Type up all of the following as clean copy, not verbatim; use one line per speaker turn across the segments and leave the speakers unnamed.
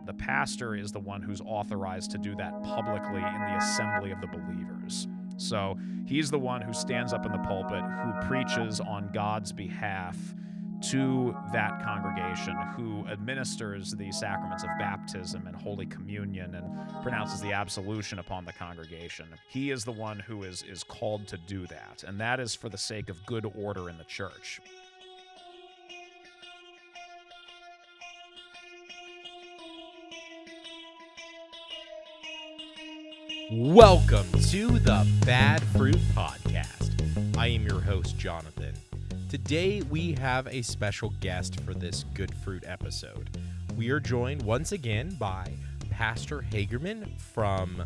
The pastor is the one who's authorized to do that publicly in the assembly of the believers. So he's the one who stands up in the pulpit, who preaches on God's behalf to that congregation, who administers the sacraments of baptism and Holy Communion and pronounces the absolution upon the congregation. He is the one who is called to do that, and that is for the sake of good order in the church.
Welcome to the Bad Fruit Podcast. I am your host, Jonathan. Today, we have a special guest for this Good Fruit episode. We are joined once again by Pastor Hagerman from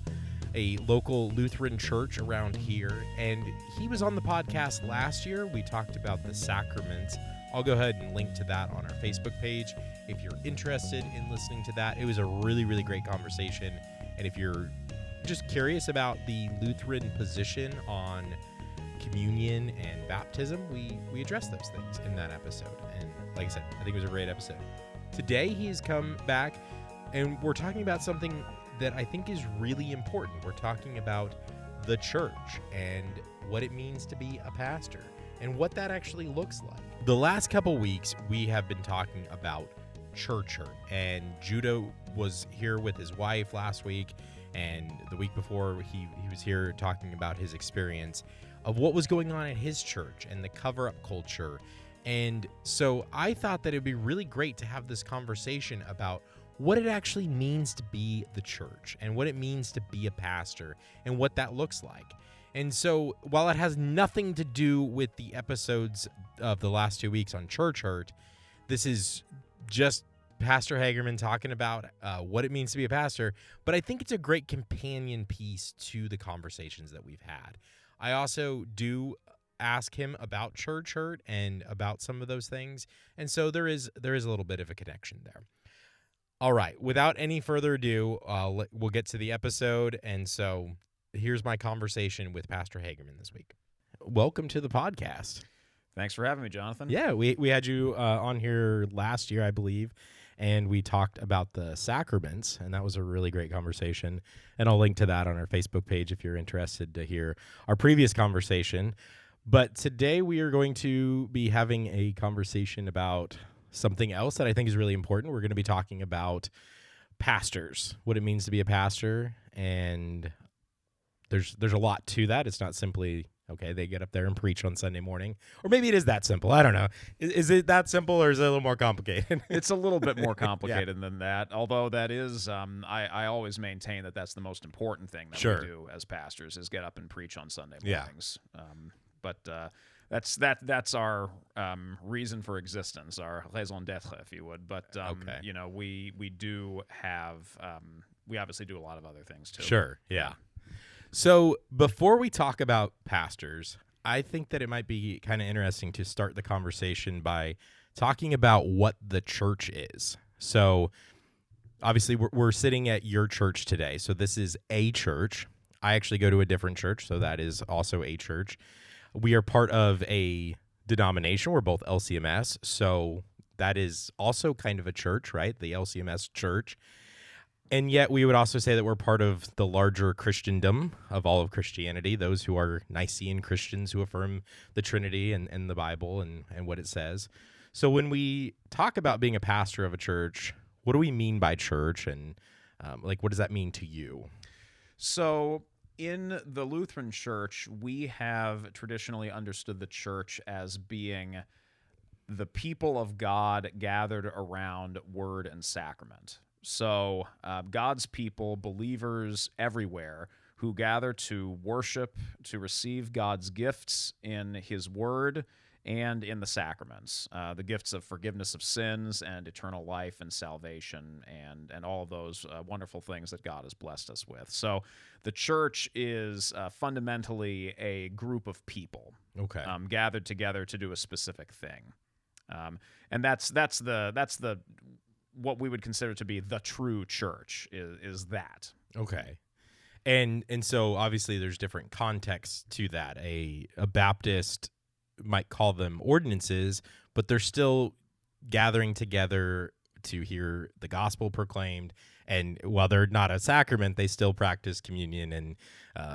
a local Lutheran church around here, and he was on the podcast last year. We talked about the sacraments. I'll go ahead and link to that on our Facebook page if you're interested in listening to that. It was a really, really great conversation, and if you're just curious about the Lutheran position on communion and baptism, we addressed those things in that episode. And like I said, I think it was a great episode. Today he's come back and we're talking about something that I think is really important. We're talking about the church and what it means to be a pastor and what that actually looks like. The last couple weeks we have been talking about church hurt, and Judah was here with his wife last week. And the week before, he was here talking about his experience of what was going on at his church and the cover-up culture. And so I thought that it would be really great to have this conversation about what it actually means to be the church and what it means to be a pastor and what that looks like. And so while it has nothing to do with the episodes of the last 2 weeks on church hurt, this is just Pastor Hagerman talking about what it means to be a pastor, but I think it's a great companion piece to the conversations that we've had. I also do ask him about church hurt and about some of those things, and so there is a little bit of a connection there. All right, without any further ado, we'll get to the episode, and so here's my conversation with Pastor Hagerman this week. Welcome to the podcast.
Thanks for having me, Jonathan.
Yeah, we had you on here last year, I believe, and we talked about the sacraments, and that was a really great conversation. And I'll link to that on our Facebook page if you're interested to hear our previous conversation. But today we are going to be having a conversation about something else that I think is really important. We're going to be talking about pastors, what it means to be a pastor, and there's a lot to that. It's not simply, okay, they get up there and preach on Sunday morning. Or maybe it is that simple. I don't know. Is it that simple or is it a little more complicated?
It's a little bit more complicated than that, although that is, I always maintain that that's the most important thing that we do as pastors is get up and preach on Sunday mornings. But that's our reason for existence, our raison d'être, if you would. But, you know, we do have, we obviously do a lot of other things too.
Sure, yeah. So before we talk about pastors, I think that it might be kind of interesting to start the conversation by talking about what the church is. So obviously we're sitting at your church today. So this is a church. I actually go to a different church, so that is also a church. We are part of a denomination. We're both LCMS, so that is also kind of a church, right? The LCMS church. And yet we would also say that we're part of the larger Christendom of all of Christianity, those who are Nicene Christians who affirm the Trinity and the Bible and what it says. So when we talk about being a pastor of a church, what do we mean by church? And what does that mean to you?
So in the Lutheran Church, we have traditionally understood the church as being the people of God gathered around word and sacrament. So God's people, believers everywhere, who gather to worship, to receive God's gifts in his word and in the sacraments, the gifts of forgiveness of sins and eternal life and salvation and all of those wonderful things that God has blessed us with. So the church is fundamentally a group of people gathered together to do a specific thing. And that's the what we would consider to be the true church is that.
Okay. And so obviously there's different contexts to that. A Baptist might call them ordinances, but they're still gathering together to hear the gospel proclaimed. And while they're not a sacrament, they still practice communion and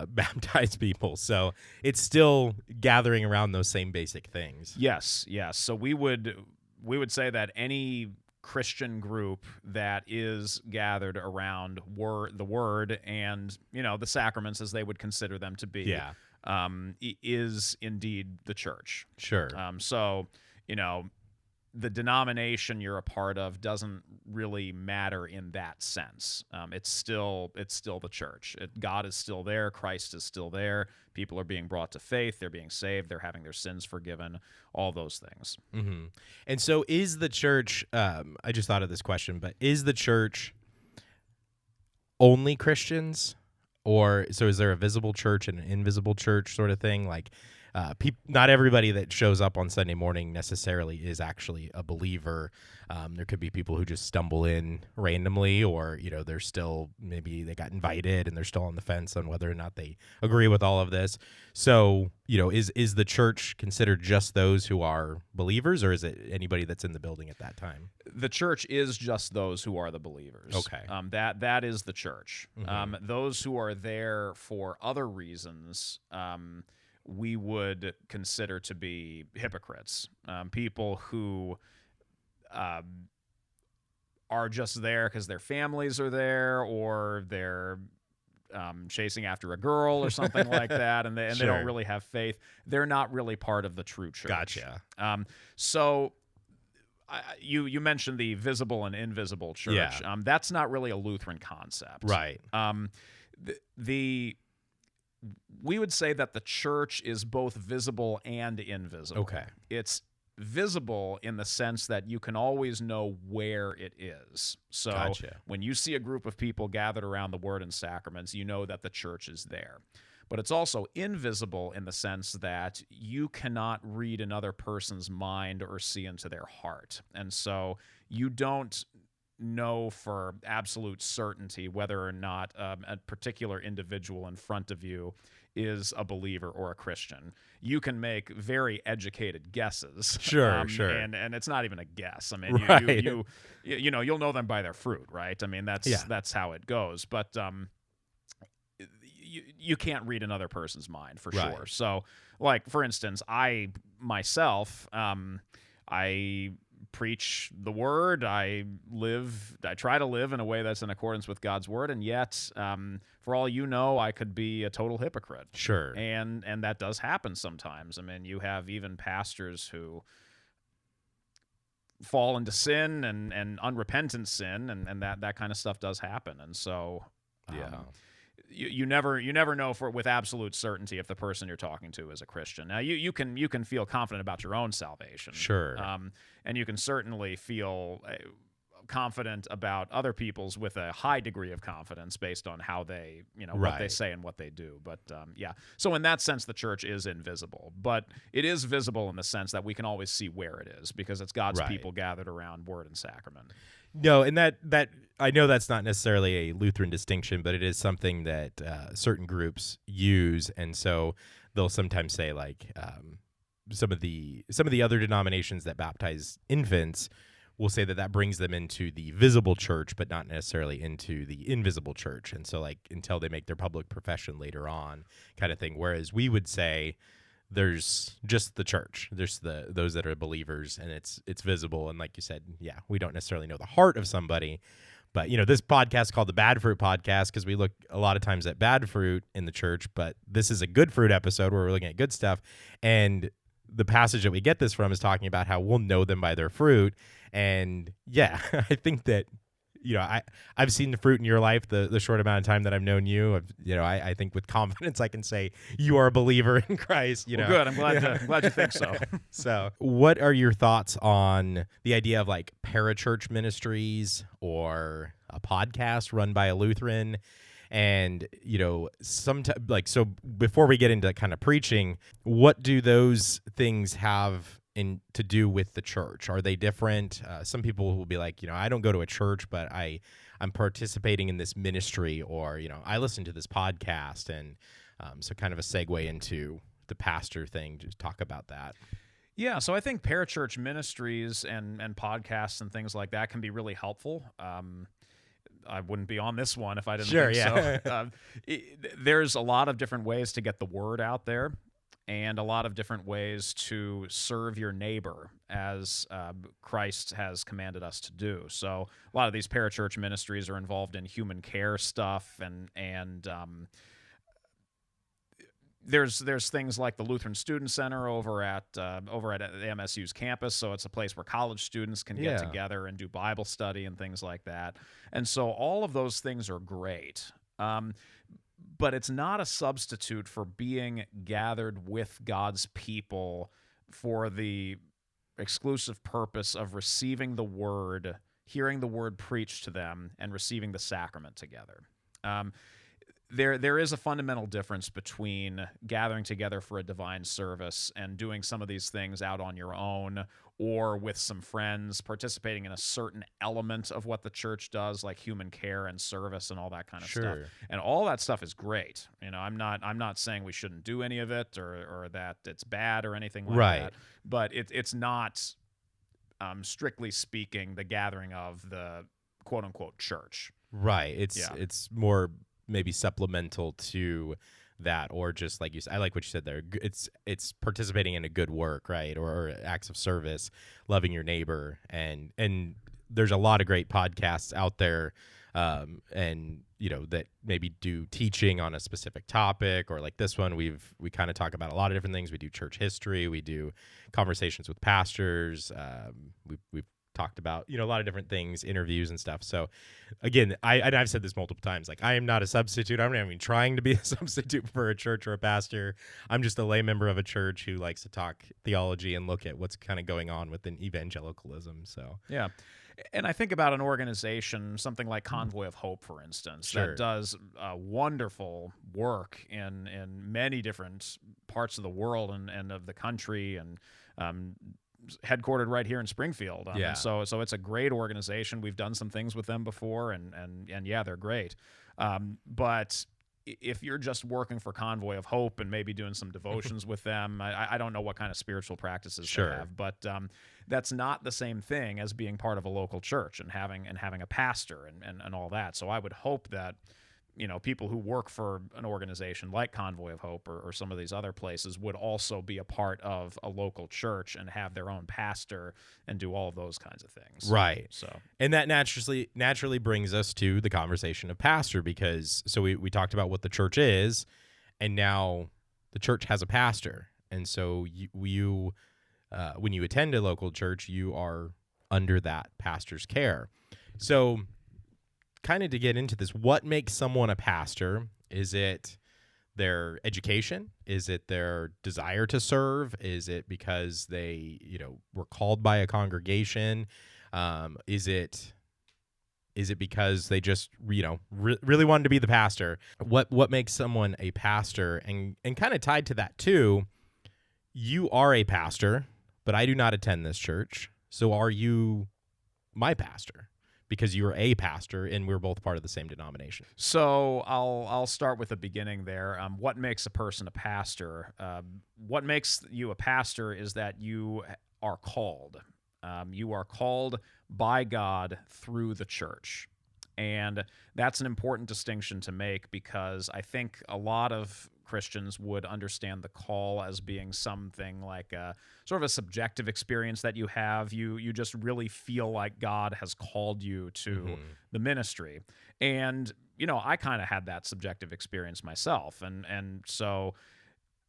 baptize people. So it's still gathering around those same basic things.
Yes. So we would say that any Christian group that is gathered around the word and, the sacraments as they would consider them to be, is indeed the church.
Sure.
So, the denomination you're a part of doesn't really matter in that sense. It's still the church. God is still there. Christ is still there. People are being brought to faith. They're being saved. They're having their sins forgiven. All those things.
Mm-hmm. And so, is the church? I just thought of this question, but is the church only Christians, or so is there a visible church and an invisible church sort of thing? Like, not everybody that shows up on Sunday morning necessarily is actually a believer. There could be people who just stumble in randomly, or they're still, maybe they got invited and they're still on the fence on whether or not they agree with all of this. So is the church considered just those who are believers, or is it anybody that's in the building at that time?
The church is just those who are the believers.
Okay.
That is the church.
Mm-hmm.
Those who are there for other reasons, we would consider to be hypocrites, people who are just there because their families are there, or they're chasing after a girl or something like that, and they don't really have faith. They're not really part of the true church.
Gotcha.
So you mentioned the visible and invisible church.
Yeah.
That's not really a Lutheran concept.
Right.
We would say that the church is both visible and invisible.
Okay.
It's visible in the sense that you can always know where it is. So
Gotcha.
When you see a group of people gathered around the word and sacraments, you know that the church is there. But it's also invisible in the sense that you cannot read another person's mind or see into their heart. And so you don't know for absolute certainty whether or not a particular individual in front of you is a believer or a Christian. You can make very educated guesses.
Sure.
And it's not even a guess. I mean,
Right.
you'll know them by their fruit, right? I mean, that's how it goes. But you can't read another person's mind for
Right.
sure. So, like, for instance, I myself, I preach the word. I try to live in a way that's in accordance with God's word, and yet, for all you know, I could be a total hypocrite.
Sure.
And that does happen sometimes. I mean, you have even pastors who fall into sin and unrepentant sin, and that kind of stuff does happen. And so, you never know with absolute certainty if the person you're talking to is a Christian. Now you can feel confident about your own salvation.
Sure.
And you can certainly feel confident about other people's with a high degree of confidence based on how they, what they say and what they do. But so in that sense, the church is invisible, but it is visible in the sense that we can always see where it is because it's God's people gathered around word and sacrament.
No, and that I know that's not necessarily a Lutheran distinction, but it is something that certain groups use, and so they'll sometimes say like some of the other denominations that baptize infants will say that brings them into the visible church, but not necessarily into the invisible church, and so like until they make their public profession later on, kind of thing. Whereas we would say there's just the church. There's those that are believers, and it's visible. And like you said, we don't necessarily know the heart of somebody. But, this podcast is called the Bad Fruit Podcast because we look a lot of times at bad fruit in the church, but this is a good fruit episode where we're looking at good stuff. And the passage that we get this from is talking about how we'll know them by their fruit. And, I think that, I've seen the fruit in your life the short amount of time that I've known you. I think with confidence I can say you are a believer in Christ.
Well, good. I'm glad you think so.
So, what are your thoughts on the idea of like parachurch ministries or a podcast run by a Lutheran? And sometimes so before we get into kind of preaching, what do those things have to do with the church? Are they different? Some people will be like, I don't go to a church, but I'm participating in this ministry, or I listen to this podcast, and so kind of a segue into the pastor thing. Just talk about that.
Yeah, so I think parachurch ministries and podcasts and things like that can be really helpful. I wouldn't be on this one if I didn't
Sure,
think so.
yeah.
There's a lot of different ways to get the word out there, and a lot of different ways to serve your neighbor as Christ has commanded us to do. So a lot of these parachurch ministries are involved in human care stuff, and there's things like the Lutheran Student Center over at the MSU's campus. So it's a place where college students can get
Yeah.
together and do Bible study and things like that. And so all of those things are great. But it's not a substitute for being gathered with God's people for the exclusive purpose of receiving the word, hearing the word preached to them, and receiving the sacrament together. There is a fundamental difference between gathering together for a divine service and doing some of these things out on your own or with some friends, participating in a certain element of what the church does, like human care and service and all that kind of stuff.
Sure.
And all that stuff is great. I'm not saying we shouldn't do any of it or that it's bad or anything like
Right.
that. But it's not, strictly speaking, the gathering of the quote unquote church.
Right.
Yeah.
It's more maybe supplemental to that, or just like you said, I like what you said there. It's participating in a good work, right? Or acts of service, loving your neighbor, and there's a lot of great podcasts out there, and that maybe do teaching on a specific topic, or like this one, we kind of talk about a lot of different things. We do church history, we do conversations with pastors, we've talked about a lot of different things, interviews and stuff. So again, I've said this multiple times, like, I am not a substitute. I'm not even trying to be a substitute for a church or a pastor. I'm just a lay member of a church who likes to talk theology and look at what's kind of going on within evangelicalism. So
yeah. And I think about an organization, something like Convoy of Hope, for instance,
Sure.
that does wonderful work in many different parts of the world and of the country, and headquartered right here in Springfield.
Yeah.
And so it's a great organization. We've done some things with them before, and yeah, they're great. But if you're just working for Convoy of Hope and maybe doing some devotions with them, I don't know what kind of spiritual practices
Sure.
they have, but that's not the same thing as being part of a local church and having a pastor and all that. So I would hope that people who work for an organization like Convoy of Hope or some of these other places would also be a part of a local church and have their own pastor and do all of those kinds of things.
Right.
So,
and that naturally brings us to the conversation of pastor, because we talked about what the church is, and now the church has a pastor. And so you when you attend a local church, you are under that pastor's care. So kind of to get into this, what makes someone a pastor? Is it their education? Is it their desire to serve? Is it because they, were called by a congregation? Is it because they just, really wanted to be the pastor? What makes someone a pastor? And kind of tied to that too, you are a pastor, but I do not attend this church. So are you my pastor? Because you're a pastor and we're both part of the same denomination.
So I'll start with the beginning there. What makes a person a pastor? What makes you a pastor is that you are called. You are called by God through the church. And that's an important distinction to make, because I think a lot of Christians would understand the call as being something like a sort of a subjective experience that you have. You just really feel like God has called you to the ministry. And, I kind of had that subjective experience myself. And so,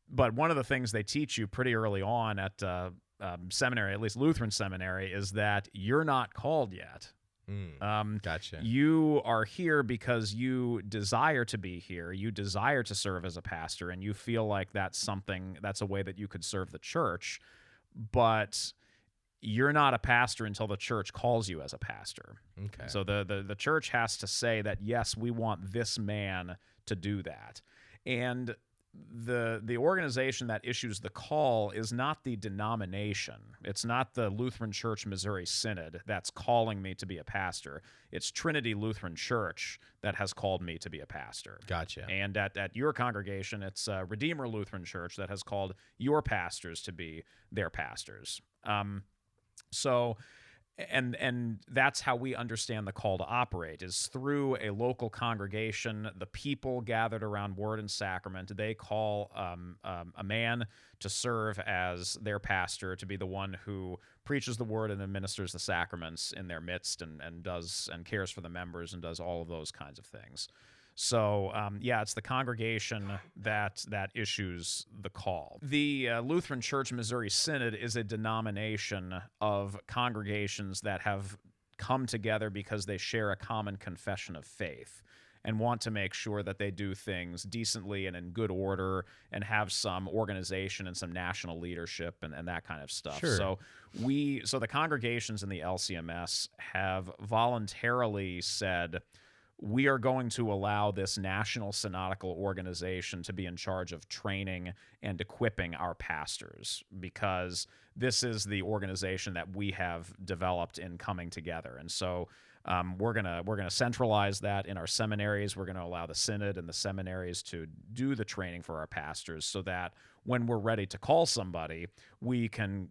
but one of the things they teach you pretty early on at seminary, at least Lutheran seminary, is that you're not called yet.
Gotcha.
You are here because you desire to be here. You desire to serve as a pastor, and you feel like that's a way that you could serve the church. But you're not a pastor until the church calls you as a pastor.
Okay.
So the church has to say that, yes, we want this man to do that. And the organization that issues the call is not the denomination. It's not the Lutheran Church Missouri Synod that's calling me to be a pastor. It's Trinity Lutheran Church that has called me to be a pastor.
Gotcha.
And at your congregation, it's Redeemer Lutheran Church that has called your pastors to be their pastors. So and that's how we understand the call to operate, is through a local congregation. The people gathered around word and sacrament, they call a man to serve as their pastor, to be the one who preaches the word and administers the sacraments in their midst, and cares for the members and does all of those kinds of things. So, it's the congregation that issues the call. The Lutheran Church Missouri Synod is a denomination of congregations that have come together because they share a common confession of faith and want to make sure that they do things decently and in good order and have some organization and some national leadership and that kind of stuff.
Sure.
So the congregations in the LCMS have voluntarily said, we are going to allow this national synodical organization to be in charge of training and equipping our pastors, because this is the organization that we have developed in coming together. And so we're gonna centralize that in our seminaries. We're going to allow the synod and the seminaries to do the training for our pastors, so that when we're ready to call somebody, we can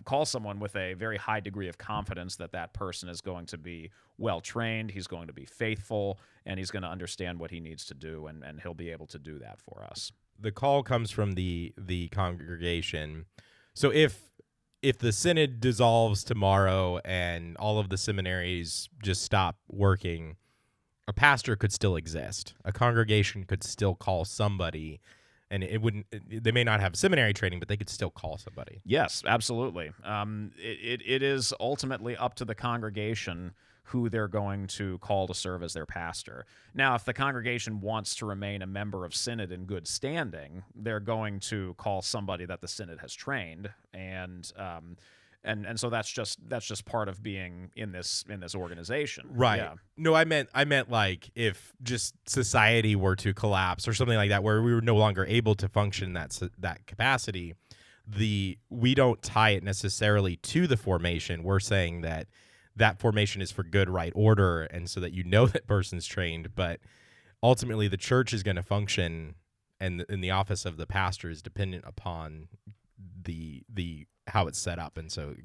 call someone with a very high degree of confidence that that person is going to be well trained, he's going to be faithful, and he's going to understand what he needs to do, and he'll be able to do that for us.
The call comes from the congregation. So if the synod dissolves tomorrow and all of the seminaries just stop working, a pastor could still exist. A congregation could still call somebody. And they may not have seminary training, but they could still call somebody.
Yes, absolutely. It is ultimately up to the congregation who they're going to call to serve as their pastor. Now, if the congregation wants to remain a member of synod in good standing, they're going to call somebody that the synod has trained, and so that's just part of being in this organization.
Right.
Yeah.
No, I meant like if just society were to collapse or something like that, where we were no longer able to function that capacity, we don't tie it necessarily to the formation. We're saying that formation is for good, right order, and so that that person's trained. But ultimately, the church is going to function, and the office of the pastor is dependent upon the how it's set up, and so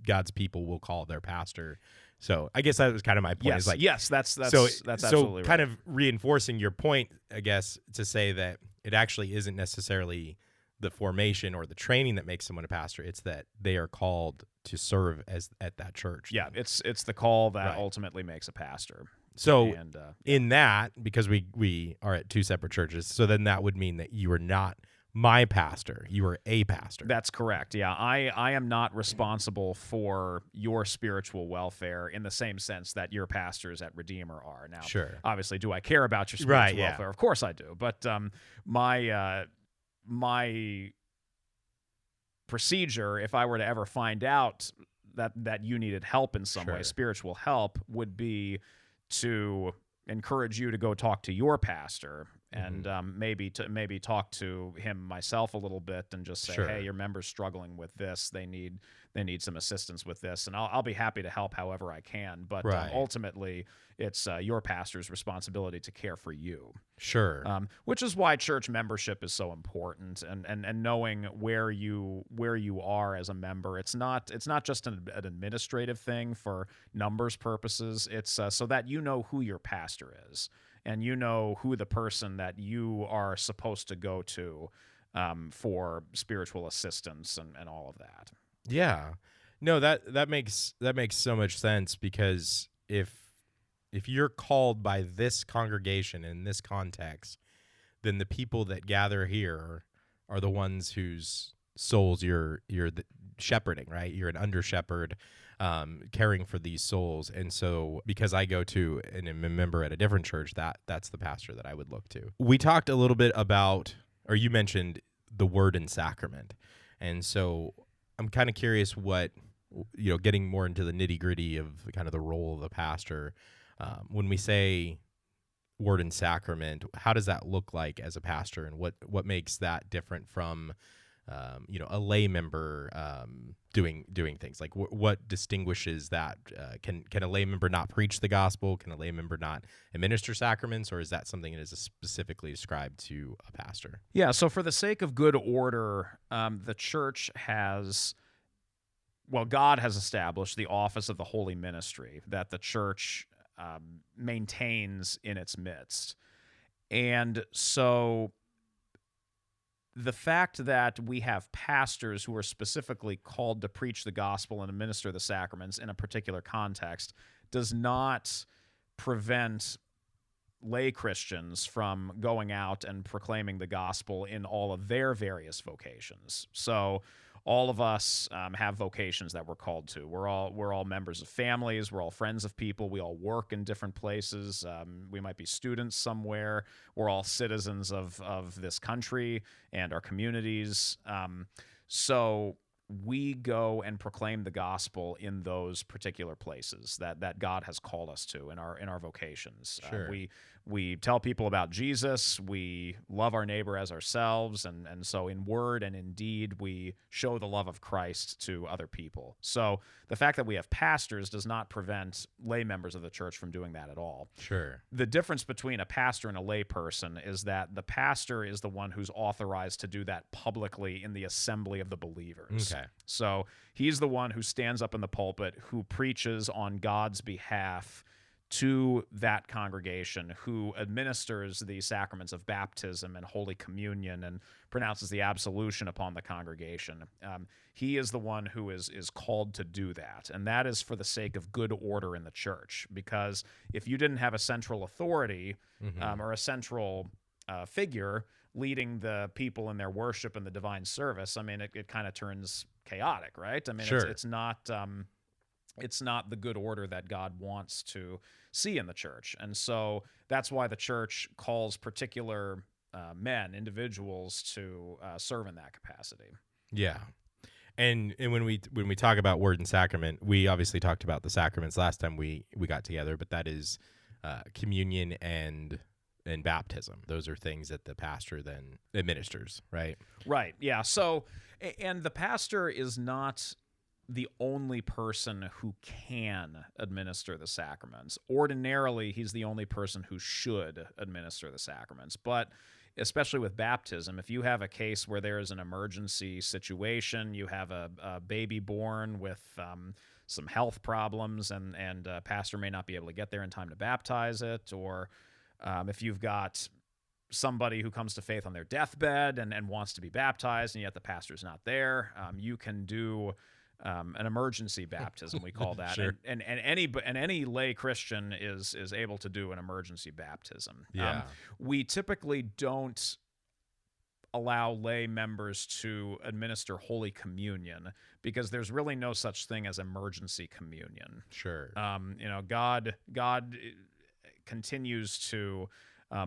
God's people will call their pastor. So I guess that was kind of my point.
Yes,
is like,
yes, that's absolutely
kind
right.
of reinforcing your point, I guess, to say that it actually isn't necessarily the formation or the training that makes someone a pastor. It's that they are called to serve at that church.
Yeah, it's the call that
Right.
ultimately makes a pastor.
So
And
in that, because we are at two separate churches, so then that would mean that you are not my pastor. You are a pastor.
That's correct. Yeah, I am not responsible for your spiritual welfare in the same sense that your pastors at Redeemer are. Now,
Sure.
obviously, do I care about your spiritual
Right, yeah.
welfare? Of course I do. But my procedure, if I were to ever find out that you needed help in some way,
Sure.
spiritual help, would be to encourage you to go talk to your pastor and maybe talk to him myself a little bit and just say,
Sure.
hey, your member's struggling with this. They need some assistance with this, and I'll be happy to help however I can. But
Right.
ultimately, it's your pastor's responsibility to care for you.
Sure.
Which is why church membership is so important, and knowing where you are as a member. It's not just an administrative thing for numbers purposes. It's so that you know who your pastor is, and you know who the person that you are supposed to go to for spiritual assistance and all of that.
Yeah. No, that makes so much sense, because if you're called by this congregation in this context, then the people that gather here are the ones whose souls you're shepherding, right? You're an under shepherd, caring for these souls. And so because I go to and am a member at a different church, that's the pastor that I would look to. We talked a little bit about, or you mentioned the word and sacrament. And so I'm kind of curious what, getting more into the nitty gritty of kind of the role of the pastor. When we say word and sacrament, how does that look like as a pastor, and what makes that different from a lay member doing things? Like what distinguishes that? Can a lay member not preach the gospel? Can a lay member not administer sacraments, or is that something that is specifically ascribed to a pastor?
Yeah, so for the sake of good order, the church God has established the office of the holy ministry that the church maintains in its midst. And so the fact that we have pastors who are specifically called to preach the gospel and administer the sacraments in a particular context does not prevent lay Christians from going out and proclaiming the gospel in all of their various vocations. So all of us have vocations that we're called to. We're all members of families. We're all friends of people. We all work in different places. We might be students somewhere. We're all citizens of this country and our communities. So we go and proclaim the gospel in those particular places that God has called us to in our vocations.
Sure.
We tell people about Jesus. We love our neighbor as ourselves, and so in word and in deed we show the love of Christ to other people. So the fact that we have pastors does not prevent lay members of the church from doing that at all.
Sure.
The difference between a pastor and a lay person is that the pastor is the one who's authorized to do that publicly in the assembly of the believers.
Okay.
So he's the one who stands up in the pulpit, who preaches on God's behalf to that congregation, who administers the sacraments of baptism and Holy Communion and pronounces the absolution upon the congregation. He is the one who is called to do that, and that is for the sake of good order in the church, because if you didn't have a central authority or a central figure leading the people in their worship and the divine service, I mean, it kind of turns chaotic, right? I mean,
Sure.
it's not the good order that God wants to see in the church. And so that's why the church calls particular individuals to serve in that capacity.
Yeah. And when we talk about word and sacrament, we obviously talked about the sacraments last time we got together, but that is communion and baptism. Those are things that the pastor then administers, right?
Right. Yeah. So, and the pastor is not the only person who can administer the sacraments. Ordinarily, he's the only person who should administer the sacraments. But especially with baptism, if you have a case where there is an emergency situation, you have a baby born with some health problems, and a pastor may not be able to get there in time to baptize it, or if you've got somebody who comes to faith on their deathbed and wants to be baptized, and yet the pastor's not there, you can do an emergency baptism, we call that.
Sure.
and any lay Christian is able to do an emergency baptism.
Yeah.
We typically don't allow lay members to administer Holy Communion because there's really no such thing as emergency communion.
Sure.
God continues to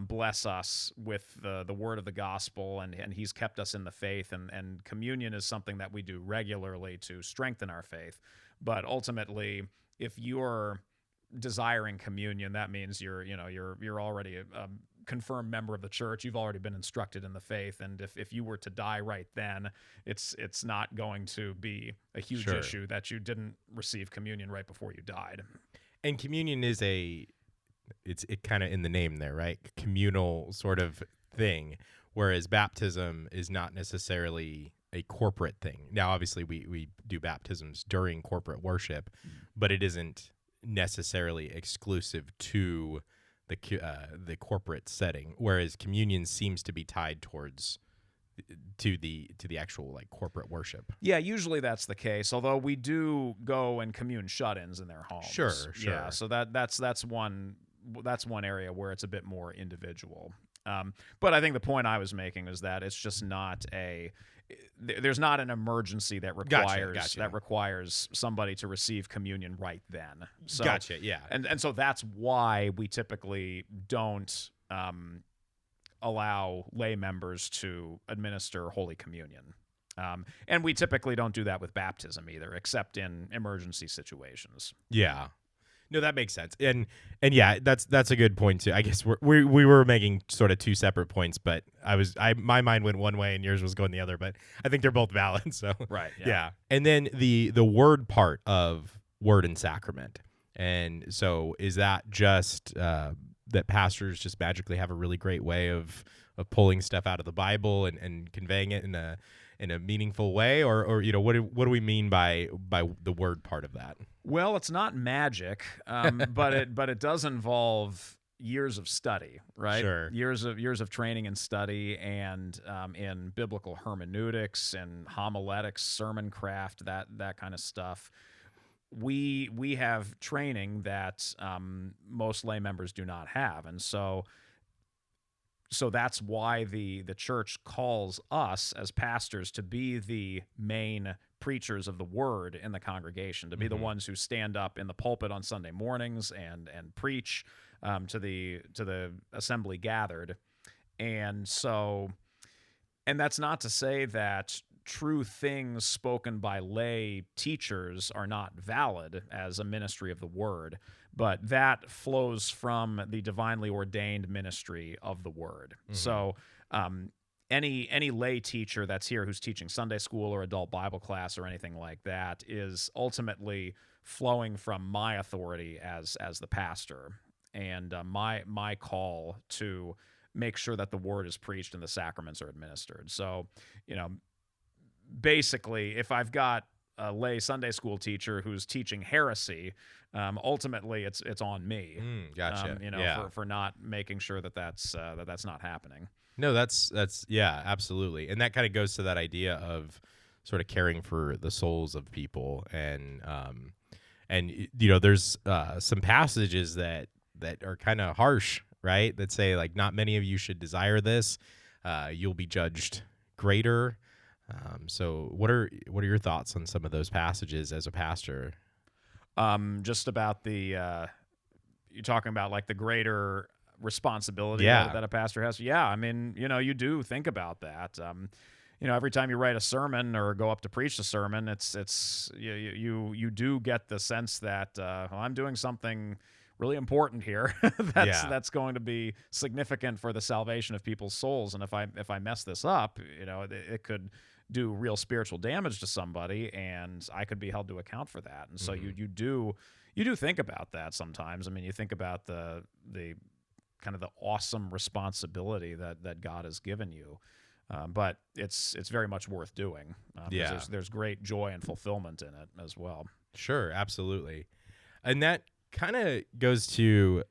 bless us with the word of the gospel, and he's kept us in the faith, and communion is something that we do regularly to strengthen our faith. But ultimately, if you're desiring communion, that means you're already a confirmed member of the church. You've already been instructed in the faith, and if you were to die right then, it's not going to be a huge
Sure.
issue that you didn't receive communion right before you died.
And communion is it's kind of in the name there, right? Communal sort of thing, whereas baptism is not necessarily a corporate thing. Now, obviously, we do baptisms during corporate worship, but it isn't necessarily exclusive to the corporate setting, whereas communion seems to be tied towards to the actual like corporate worship.
Yeah, usually that's the case, although we do go and commune shut-ins in their homes.
Sure.
Yeah, so that's one area where it's a bit more individual. But I think the point I was making is that it's just not there's not an emergency that requires somebody to receive communion right then. So,
Gotcha. Yeah.
And so that's why we typically don't allow lay members to administer Holy Communion. And we typically don't do that with baptism either, except in emergency situations.
Yeah. No, that makes sense. And yeah, that's a good point too. I guess we were making sort of two separate points, but my mind went one way and yours was going the other, but I think they're both valid. So
Right.
yeah. And then the word part of word and sacrament. And so is that just that pastors just magically have a really great way of pulling stuff out of the Bible and conveying it in a meaningful way, or what do we mean by the word part of that?
Well, it's not magic, but it does involve years of study, right?
Sure.
Years of training and study, and in biblical hermeneutics and homiletics, sermon craft, that kind of stuff. We have training that most lay members do not have, and so that's why the church calls us as pastors to be the main preachers of the word in the congregation, to be the ones who stand up in the pulpit on Sunday mornings and preach to the assembly gathered. And that's not to say that true things spoken by lay teachers are not valid as a ministry of the word, but that flows from the divinely ordained ministry of the word. So any lay teacher that's here who's teaching Sunday school or adult Bible class or anything like that is ultimately flowing from my authority as the pastor, and my call to make sure that the word is preached and the sacraments are administered. So, basically, if I've got a lay Sunday school teacher who's teaching heresy, ultimately it's on me.
Gotcha.
For not making sure that's not happening.
No, that's yeah, absolutely. And that kind of goes to that idea of sort of caring for the souls of people, and there's some passages that are kind of harsh, right? That say like, not many of you should desire this. You'll be judged greater. So what are your thoughts on some of those passages as a pastor?
Just about you're talking about like the greater responsibility
Yeah.
that a pastor has. Yeah, I mean, you do think about that. Every time you write a sermon or go up to preach a sermon, it's you do get the sense that I'm doing something really important here that's going to be significant for the salvation of people's souls. And if I mess this up, it could do real spiritual damage to somebody, and I could be held to account for that. And so you do think about that sometimes. I mean, you think about the kind of the awesome responsibility that God has given you. But it's very much worth doing. There's great joy and fulfillment in it as well.
Sure, absolutely. And that kind of goes to,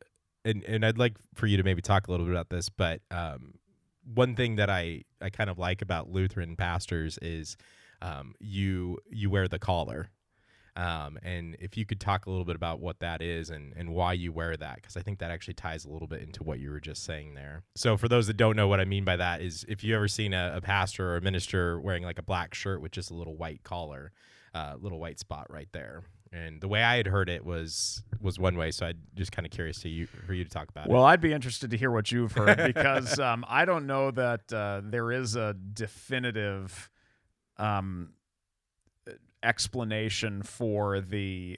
and I'd like for you to maybe talk a little bit about this, but one thing that I kind of like about Lutheran pastors is you wear the collar. And if you could talk a little bit about what that is and why you wear that, because I think that actually ties a little bit into what you were just saying there. So for those that don't know, what I mean by that is, if you ever seen a pastor or a minister wearing like a black shirt with just a little white collar, little white spot right there. And the way I had heard it was one way, so I'm just kind of curious for you to talk about it.
Well, I'd be interested to hear what you've heard, because I don't know that there is a definitive explanation for the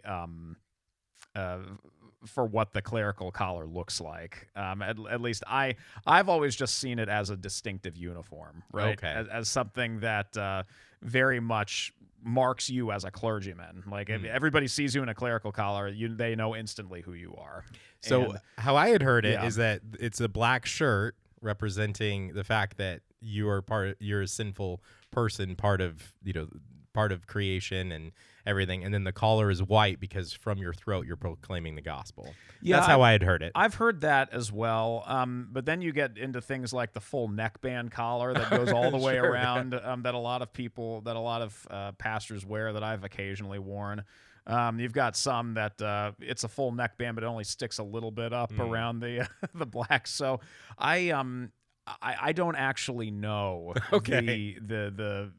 for what the clerical collar looks like. At least I've always just seen it as a distinctive uniform, right?
Okay.
As something that very much marks you as a clergyman. Like if everybody sees you in a clerical collar, they know instantly who you are.
So how I had heard it is that it's a black shirt representing the fact that you're a sinful person, part of creation and everything, and then the collar is white because from your throat you're proclaiming the gospel. Yeah, that's how I had heard it.
I've heard that as well, but then you get into things like the full neckband collar that goes all the way around, that a lot of pastors wear, that I've occasionally worn. You've got some that it's a full neckband, but it only sticks a little bit up around the the black. So I don't actually know
Okay.
the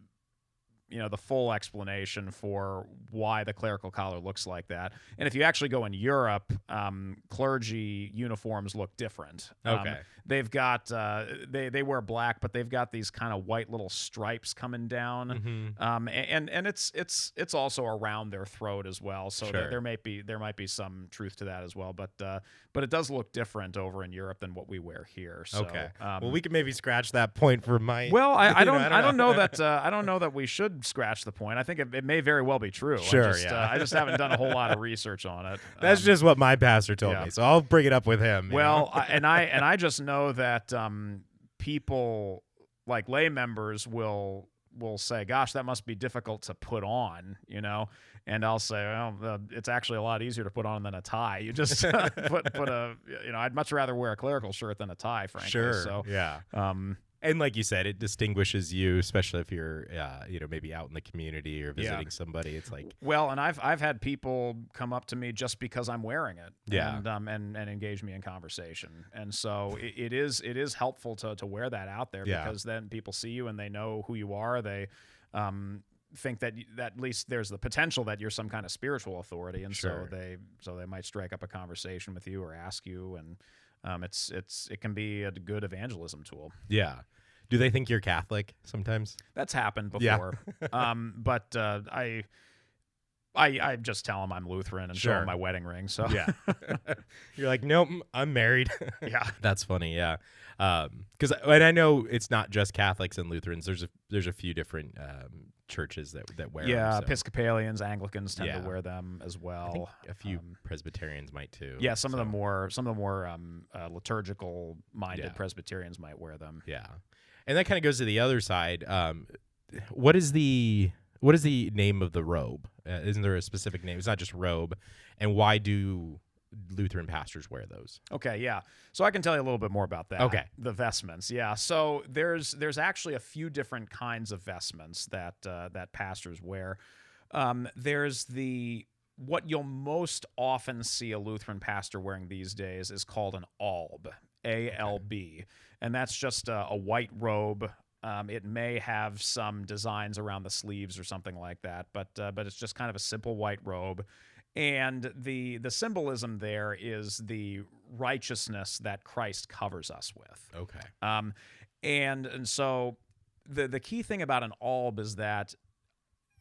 the full explanation for why the clerical collar looks like that. And if you actually go in Europe, clergy uniforms look different.
Okay.
They've got they wear black, but they've got these kind of white little stripes coming down, and it's also around their throat as well. So
Sure.
there might be some truth to that as well. But it does look different over in Europe than what we wear here. So,
Okay. Well, we can maybe scratch that point for my.
Well, I
you know,
don't know that I don't know that we should scratch the point. I think it may very well be true.
Sure,
I just haven't done a whole lot of research on it.
That's just what my pastor told
yeah.
me, so I'll bring it up with him. you
Well,
know?
I just know that people like lay members will say, "Gosh, that must be difficult to put on," and I'll say, "Well, it's actually a lot easier to put on than a tie. You just put a I'd much rather wear a clerical shirt than a tie, frankly."
Sure.
So
yeah. And like you said, it distinguishes you, especially if you're, maybe out in the community or visiting somebody. It's like,
well, and I've had people come up to me just because I'm wearing it,
Yeah.
and engage me in conversation, and so it is helpful to wear that out there
Yeah.
because then people see you and they know who you are. They think that at least there's the potential that you're some kind of spiritual authority, and
Sure.
so they might strike up a conversation with you or ask you, and it can be a good evangelism tool.
yeah. Do they think you're Catholic sometimes?
That's happened
Yeah.
before. But I just tell them I'm Lutheran and show
Sure.
them my wedding ring. So
Yeah. You're like, nope, I'm married.
yeah.
That's funny. Yeah. And I know it's not just Catholics and Lutherans. There's a few different churches that wear
Yeah,
them. So.
Episcopalians, Anglicans tend
Yeah.
to wear them as well.
I think a few Presbyterians might too.
Yeah, some of the
so,
more liturgical minded
Yeah.
Presbyterians might wear them.
Yeah, and that kind of goes to the other side. What is the name of the robe? Isn't there a specific name? It's not just robe. And why do Lutheran pastors wear those?
Okay, yeah. So I can tell you a little bit more about that.
Okay.
The vestments, yeah. So there's actually a few different kinds of vestments that pastors wear. There's what you'll most often see a Lutheran pastor wearing these days is called an alb, A-L-B, and that's just a white robe. It may have some designs around the sleeves or something like that, but it's just kind of a simple white robe. And the symbolism there is the righteousness that Christ covers us with.
Okay.
And so the key thing about an alb is that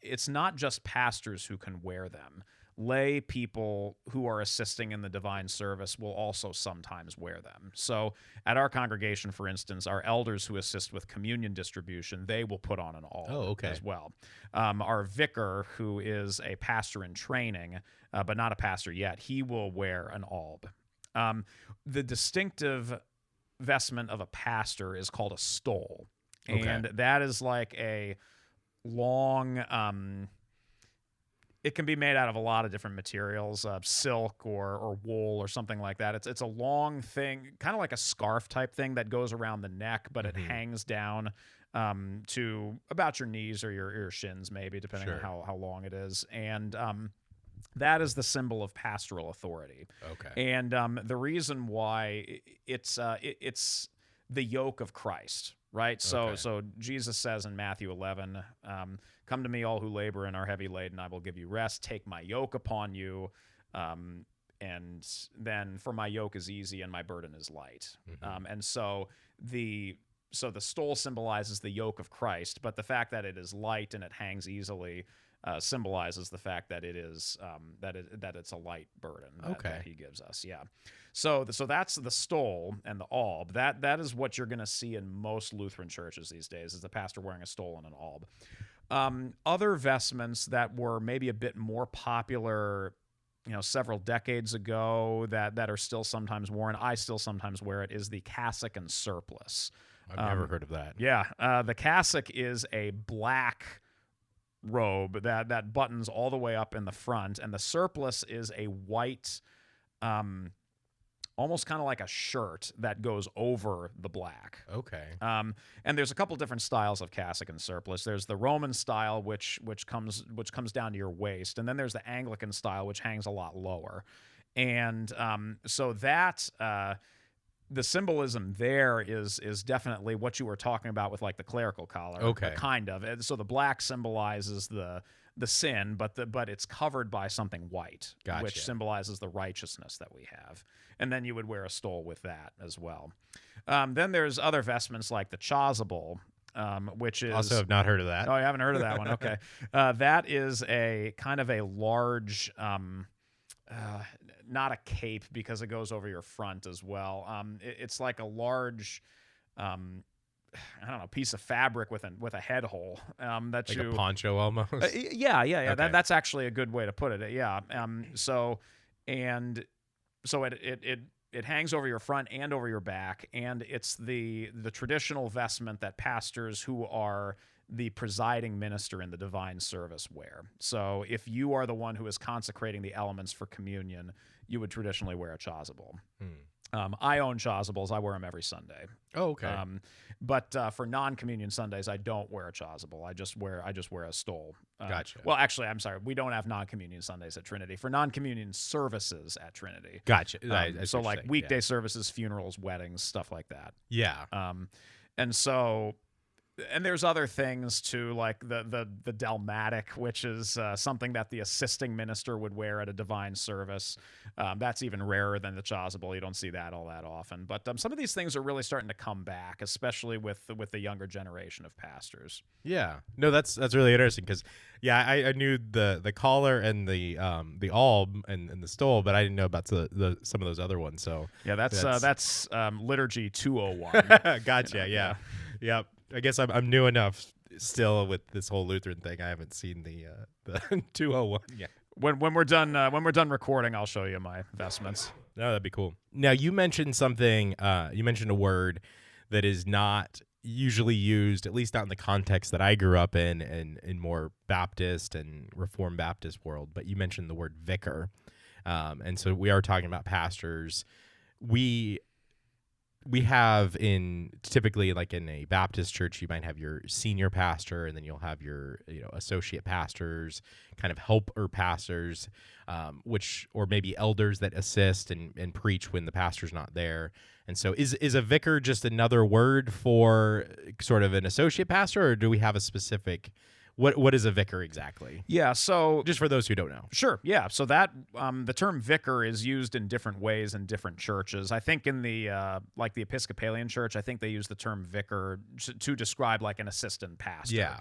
it's not just pastors who can wear them. Lay people who are assisting in the divine service will also sometimes wear them. So at our congregation, for instance, our elders who assist with communion distribution, they will put on an alb as well. Our vicar, who is a pastor in training, but not a pastor yet, he will wear an alb. The distinctive vestment of a pastor is called a stole. And that is like a long... it can be made out of a lot of different materials, silk or wool or something like that. It's a long thing, kind of like a scarf type thing that goes around the neck, but it hangs down to about your knees or your shins, maybe, depending on how long it is. And that is the symbol of pastoral authority.
Okay.
And the reason why it's the yoke of Christ. Right? So Jesus says in Matthew 11, come to me, all who labor and are heavy laden, I will give you rest. Take my yoke upon you, and then for my yoke is easy and my burden is light. And so the stole symbolizes the yoke of Christ, but the fact that it is light and it hangs easily symbolizes the fact that it is that it's a light burden that he gives us. Yeah. So that's the stole and the alb. That is what you're going to see in most Lutheran churches these days, is the pastor wearing a stole and an alb. Other vestments that were maybe a bit more popular, several decades ago that are still sometimes worn, I still sometimes wear it, is the cassock and surplice.
I've never heard of that.
Yeah. The cassock is a black robe that buttons all the way up in the front, and the surplice is a white almost kind of like a shirt that goes over the black.
Okay.
And there's a couple different styles of cassock and surplice. There's the Roman style, which comes down to your waist, and then there's the Anglican style, which hangs a lot lower. And so that the symbolism there is definitely what you were talking about with like the clerical collar.
Okay.
Kind of. And so the black symbolizes the sin, but it's covered by something white,
Gotcha.
which symbolizes the righteousness that we have. And then you would wear a stole with that as well. Then there's other vestments like the chasuble, which is
Also have not heard of that.
Oh, I haven't heard of that one. Okay. That is a kind of a large, not a cape because it goes over your front as well. It's like a large, I don't know, piece of fabric with a head hole. That
like
you
a poncho almost.
Yeah.
Okay.
That's actually a good way to put it. Yeah. So it hangs over your front and over your back, and it's the traditional vestment that pastors who are the presiding minister in the divine service wear. So if you are the one who is consecrating the elements for communion, you would traditionally wear a chasuble. I own chasubles. I wear them every Sunday.
Oh, okay.
But for non-communion Sundays, I don't wear a chasuble. I just wear a stole.
Gotcha.
Well, actually, I'm sorry. We don't have non-communion Sundays at Trinity. For non-communion services at Trinity.
Gotcha.
So like weekday services, funerals, weddings, stuff like that.
Yeah.
And there's other things too, like the dalmatic, which is something that the assisting minister would wear at a divine service. That's even rarer than the chasuble. You don't see that all that often. But some of these things are really starting to come back, especially with the younger generation of pastors.
Yeah. No, that's really interesting because, yeah, I knew the collar and the alb and the stole, but I didn't know about the some of those other ones. So
yeah, that's liturgy 201.
Gotcha. Yeah. Yep. I guess I'm new enough still with this whole Lutheran thing. I haven't seen the 201 yet.
When we're done recording, I'll show you my vestments.
No, that'd be cool. Now you mentioned something. You mentioned a word that is not usually used, at least not in the context that I grew up in more Baptist and Reformed Baptist world. But you mentioned the word vicar, and so we are talking about pastors. We have typically like in a Baptist church, you might have your senior pastor, and then you'll have your associate pastors, kind of helper pastors, or maybe elders that assist and preach when the pastor's not there. And so is a vicar just another word for sort of an associate pastor, or do we have a specific? What is a vicar exactly?
Yeah, so
just for those who don't know.
Sure, yeah. So that the term vicar is used in different ways in different churches. I think in the like the Episcopalian church, I think they use the term vicar to describe like an assistant pastor.
Yeah.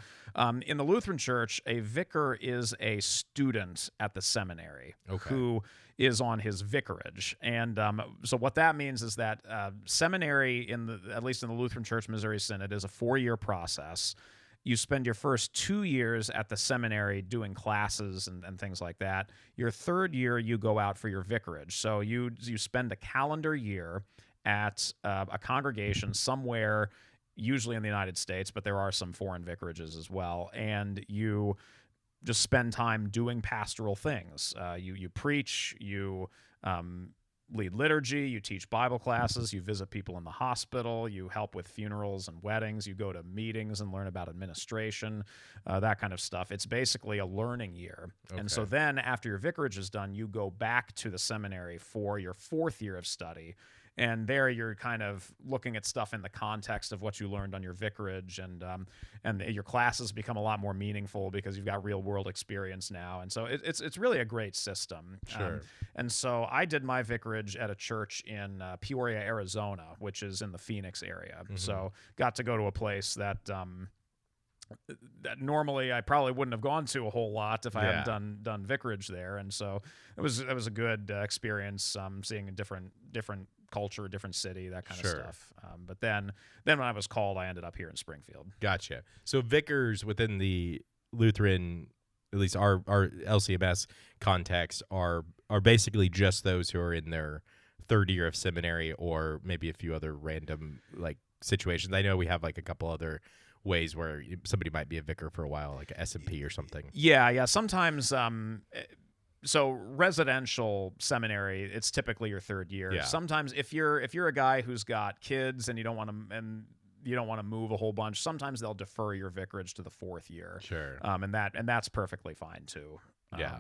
In the Lutheran church, a vicar is a student at the seminary who is on his vicarage. And so what that means is that seminary, at least in the Lutheran Church Missouri Synod, is a 4-year process. You spend your first 2 years at the seminary doing classes and things like that. Your third year, you go out for your vicarage. So you spend a calendar year at a congregation somewhere, usually in the United States, but there are some foreign vicarages as well. And you just spend time doing pastoral things. You preach, you lead liturgy, you teach Bible classes, you visit people in the hospital, you help with funerals and weddings, you go to meetings and learn about administration, that kind of stuff. It's basically a learning year. And so then after your vicarage is done, you go back to the seminary for your 4th year of study. And there you're kind of looking at stuff in the context of what you learned on your vicarage, and your classes become a lot more meaningful because you've got real world experience now. And so it's really a great system.
Sure.
And so I did my vicarage at a church in Peoria, Arizona, which is in the Phoenix area. Mm-hmm. So got to go to a place that normally I probably wouldn't have gone to a whole lot if I hadn't done vicarage there. And so it was a good experience, seeing a different culture, different city, that kind of stuff. But then when I was called, I ended up here in Springfield.
Gotcha. So vicars within the Lutheran, at least our LCMS context, are basically just those who are in their 3rd year of seminary, or maybe a few other random like situations. I know we have like a couple other ways where somebody might be a vicar for a while, like a S&P or something. Yeah.
Sometimes, so residential seminary, it's typically your 3rd year.
Yeah.
Sometimes if you're a guy who's got kids and you don't want to move a whole bunch, sometimes they'll defer your vicarage to the 4th year.
Sure.
And that's perfectly fine too.
Yeah.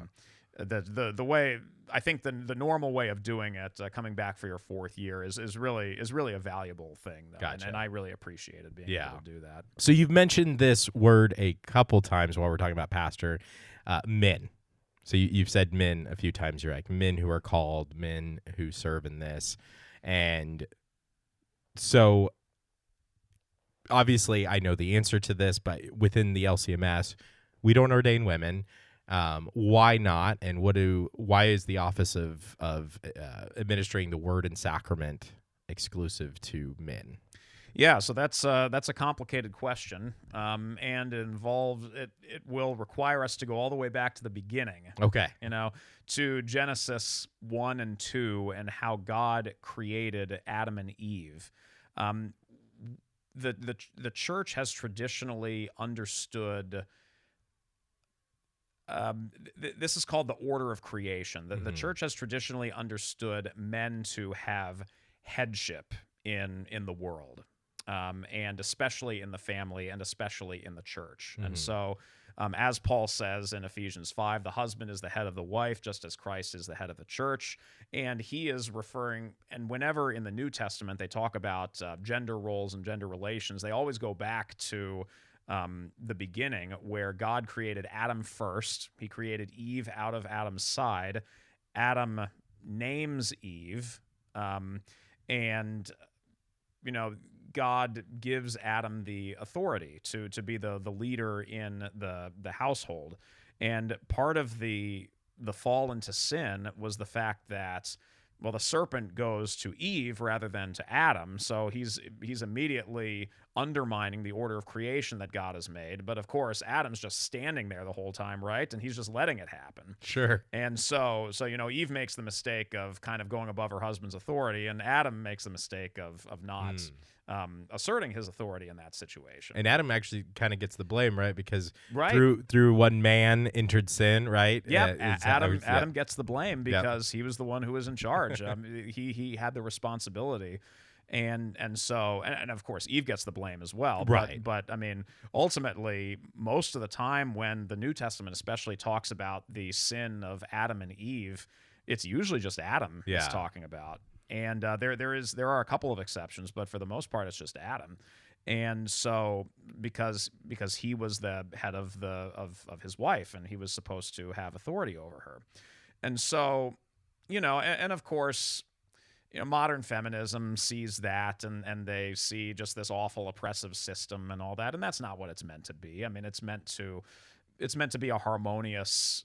the way I think the normal way of doing it, coming back for your fourth year, is really a valuable thing, though,
Gotcha.
and I really appreciated being able to do that.
So you've mentioned this word a couple times while we're talking about pastor, men. So you've said men a few times. You're like, men who are called, men who serve in this. And so obviously I know the answer to this, but within the LCMS, we don't ordain women. Why not? And why is the office of administering the word and sacrament exclusive to men?
Yeah, so that's a complicated question, and it will require us to go all the way back to the beginning.
Okay.
To Genesis 1 and 2 and how God created Adam and Eve. The church has traditionally understood. This is called the order of creation. The church has traditionally understood men to have headship in the world. And especially in the family and especially in the church. And so, as Paul says in Ephesians 5, the husband is the head of the wife, just as Christ is the head of the church. And he is referring, and whenever in the New Testament they talk about gender roles and gender relations, they always go back to the beginning where God created Adam first. He created Eve out of Adam's side. Adam names Eve, and God gives Adam the authority to be the leader in the household. And part of the fall into sin was the fact that, well, the serpent goes to Eve rather than to Adam, so he's immediately undermining the order of creation that God has made. But of course, Adam's just standing there the whole time, right? And he's just letting it happen.
Sure.
And so Eve makes the mistake of kind of going above her husband's authority, and Adam makes the mistake of not asserting his authority in that situation.
And Adam actually kind of gets the blame, right? Because
right.
through one man entered sin, right?
Yeah, Adam gets the blame because he was the one who was in charge. He had the responsibility. And so of course Eve gets the blame as well.
Right.
But I mean, ultimately, most of the time when the New Testament especially talks about the sin of Adam and Eve, it's usually just Adam is talking about. And there are a couple of exceptions, but for the most part, it's just Adam. And so because he was the head of his wife, and he was supposed to have authority over her. And so, and of course, modern feminism sees that, and they see just this awful oppressive system and all that, and that's not what it's meant to be. I mean, it's meant to be a harmonious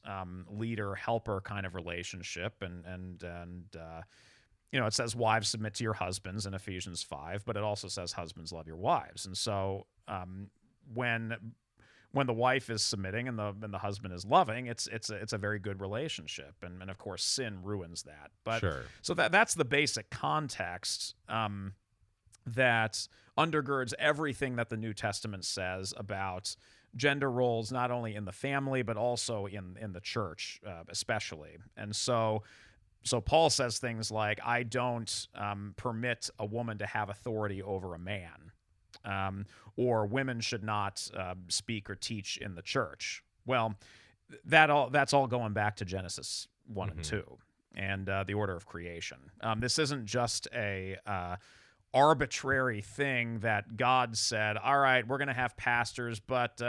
leader helper kind of relationship, and it says wives submit to your husbands in Ephesians 5, but it also says husbands love your wives. And so when the wife is submitting and the husband is loving, it's a very good relationship. And of course sin ruins that. But
sure.
So that's the basic context that undergirds everything that the New Testament says about gender roles, not only in the family but also in the church, especially. And so Paul says things like, I don't permit a woman to have authority over a man, or women should not speak or teach in the church. Well, that's all going back to Genesis 1 and 2 and the order of creation. This isn't just a arbitrary thing that God said, all right, we're going to have pastors, but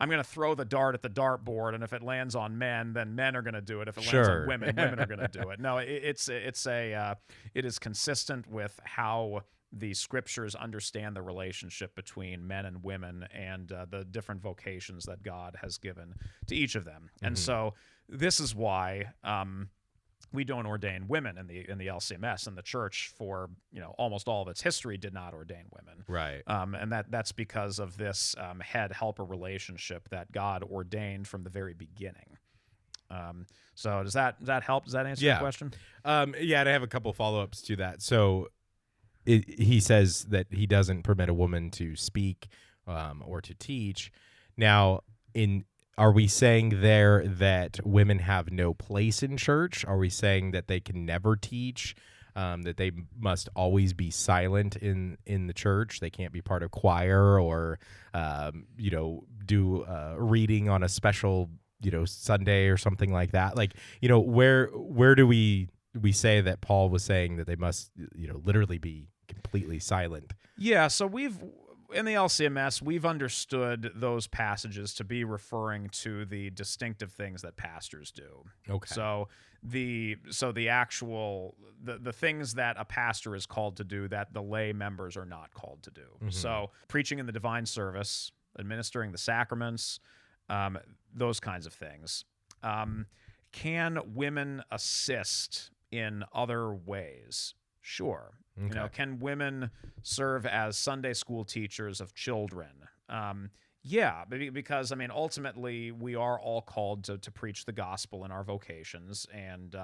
I'm going to throw the dart at the dartboard, and if it lands on men, then men are going to do it. If it lands on women, women are going to do it. No, it is consistent with how the scriptures understand the relationship between men and women and the different vocations that God has given to each of them. And so this is why we don't ordain women in the LCMS, and the church for almost all of its history did not ordain women.
Right.
And that's because of this head-helper relationship that God ordained from the very beginning. So does that help? Does that answer your question?
And I have a couple follow-ups to that. So he says that he doesn't permit a woman to speak or to teach. Now, are we saying there that women have no place in church? Are we saying that they can never teach, that they must always be silent in the church? They can't be part of choir or, do reading on a special Sunday or something like that? Like, where do we say that Paul was saying that they must, literally be completely silent?
Yeah, so in the LCMS, we've understood those passages to be referring to the distinctive things that pastors do.
Okay.
So the actual the things that a pastor is called to do that the lay members are not called to do.
Mhm.
So preaching in the divine service, administering the sacraments, those kinds of things. Can women assist in other ways? Sure.
Okay.
Can women serve as Sunday school teachers of children? Yeah, because ultimately we are all called to preach the gospel in our vocations, and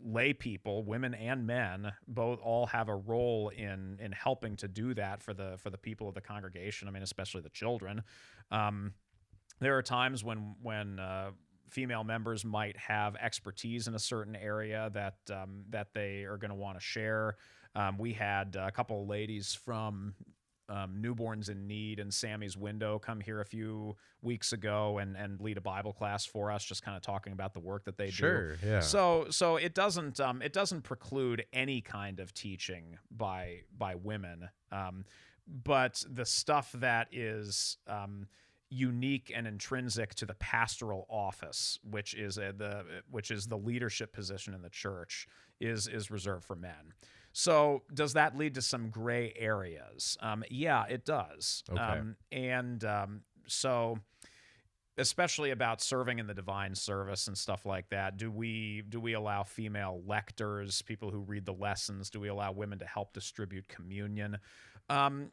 lay people, women and men, both all have a role in helping to do that for the people of the congregation. Especially the children. There are times when female members might have expertise in a certain area that they are going to want to share. We had a couple of ladies from Newborns in Need and Sammy's Window come here a few weeks ago and lead a Bible class for us, just kind of talking about the work that they do.
Sure, yeah.
So it doesn't preclude any kind of teaching by women, but the stuff that is unique and intrinsic to the pastoral office, which is the leadership position in the church, is reserved for men. So does that lead to some gray areas? Yeah, it does.
Okay.
So especially about serving in the divine service and stuff like that, do we allow female lectors, people who read the lessons? Do we allow women to help distribute communion? There's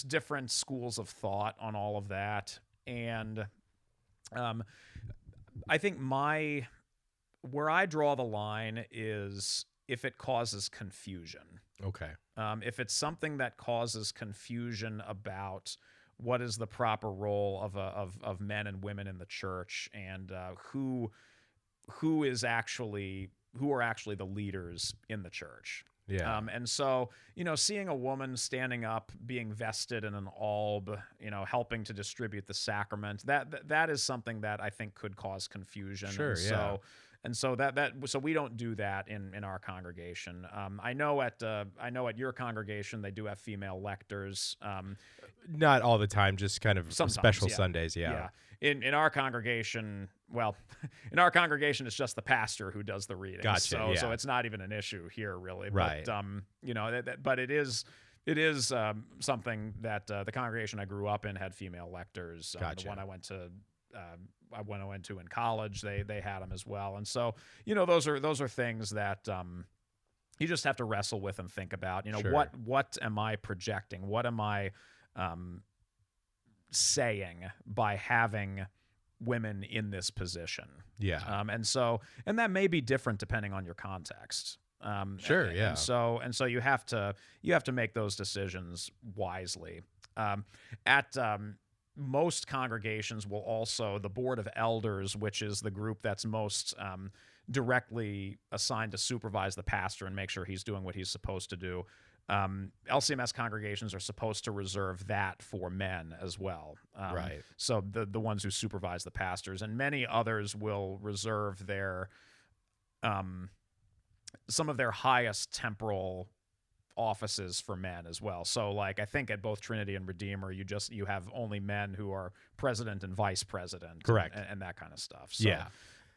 different schools of thought on all of that, and I think where I draw the line is if it causes confusion.
Okay.
If it's something that causes confusion about what is the proper role of men and women in the church, and who are actually the leaders in the church.
Yeah.
And so, seeing a woman standing up, being vested in an alb, helping to distribute the sacrament, that is something that I think could cause confusion.
Sure,
And so so we don't do that in our congregation. I know at your congregation they do have female lectors.
Not all the time, just kind of
Sometimes,
special
yeah.
Sundays, yeah.
Yeah. In our congregation, it's just the pastor who does the reading.
Gotcha,
So
yeah.
it's not even an issue here, really.
Right.
But but it is something that the congregation I grew up in had female lectors.
Gotcha.
The one I went to in college, they had them as well. And so those are things that you just have to wrestle with and think about.
Sure.
What am I projecting? What am I saying by having women in this position?
Yeah.
And that may be different depending on your context.
Sure, yeah.
And so you have to make those decisions wisely. At most congregations will also, the board of elders, which is the group that's most directly assigned to supervise the pastor and make sure he's doing what he's supposed to do. LCMS congregations are supposed to reserve that for men as well.
Right.
So the ones who supervise the pastors, and many others will reserve their some of their highest temporal offices for men as well. So like I think at both Trinity and Redeemer, you have only men who are president and vice president.
Correct.
And that kind of stuff. So,
yeah.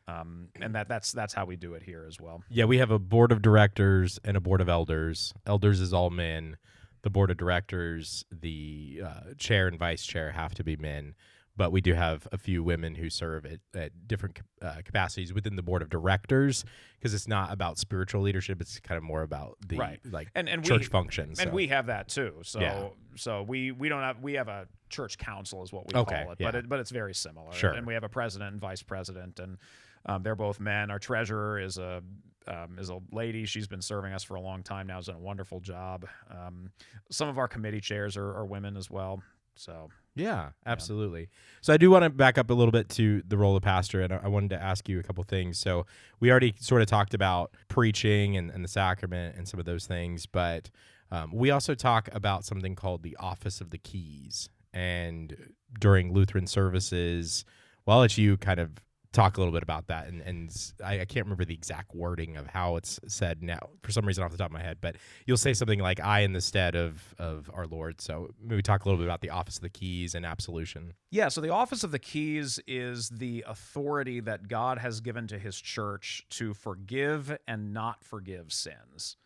And that's how we do it here as well.
Yeah, we have a board of directors and a board of elders. Elders is all men. The board of directors, the chair and vice chair have to be men. But we do have a few women who serve at different capacities within the board of directors, because it's not about spiritual leadership. It's kind of more about the
and
church functions.
And we have that too. So
Yeah.
so we have a church council is what we call it.
Yeah.
But it's very similar.
Sure.
And we have a president and vice president, and they're both men. Our treasurer is a lady. She's been serving us for a long time now. Has done a wonderful job. Some of our committee chairs are women as well. So
yeah, absolutely. So I do want to back up a little bit to the role of pastor, and I wanted to ask you a couple things. So we already sort of talked about preaching and the sacrament and some of those things, but we also talk about something called the office of the keys. and during Lutheran services. Well, I'll let you kind of talk a little bit about that. And I can't remember the exact wording of how it's said now for some reason off the top of my head, but you'll say something like "I in the stead of our Lord." So maybe talk a little bit about the office of the keys and absolution.
Yeah, so the office of the keys is the authority that God has given to his church to forgive and not forgive sins.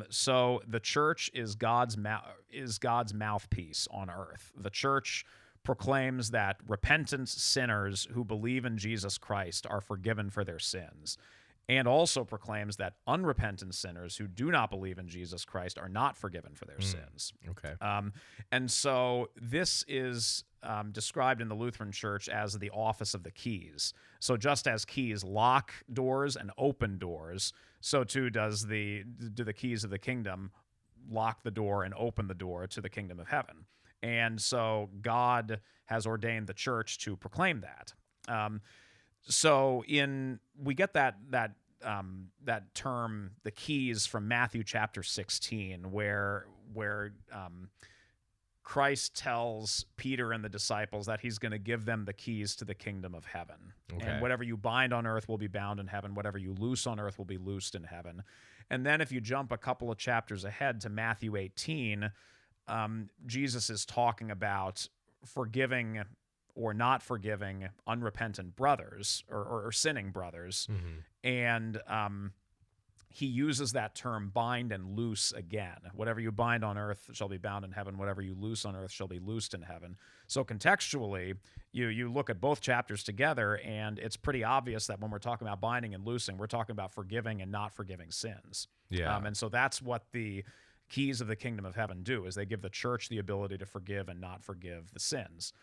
So the church is God's mouthpiece on earth. The church proclaims that repentant sinners who believe in Jesus Christ are forgiven for their sins, and also proclaims that unrepentant sinners who do not believe in Jesus Christ are not forgiven for their sins.
Okay.
And so this is described in the Lutheran Church as the office of the keys. So just as keys lock doors and open doors, so too do the keys of the kingdom lock the door and open the door to the kingdom of heaven. And so God has ordained the church to proclaim that. We get that term, the keys, from Matthew chapter 16, where Christ tells Peter and the disciples that he's going to give them the keys to the kingdom of heaven.
Okay.
And whatever you bind on earth will be bound in heaven. Whatever you loose on earth will be loosed in heaven. And then if you jump a couple of chapters ahead to Matthew 18, Jesus is talking about forgiving or not forgiving unrepentant brothers or sinning brothers.
Mm-hmm.
And he uses that term bind and loose again. Whatever you bind on earth shall be bound in heaven. Whatever you loose on earth shall be loosed in heaven. So contextually, you look at both chapters together, and it's pretty obvious that when we're talking about binding and loosing, we're talking about forgiving and not forgiving sins.
Yeah.
And so that's what the keys of the kingdom of heaven do, is they give the church the ability to forgive and not forgive the sins.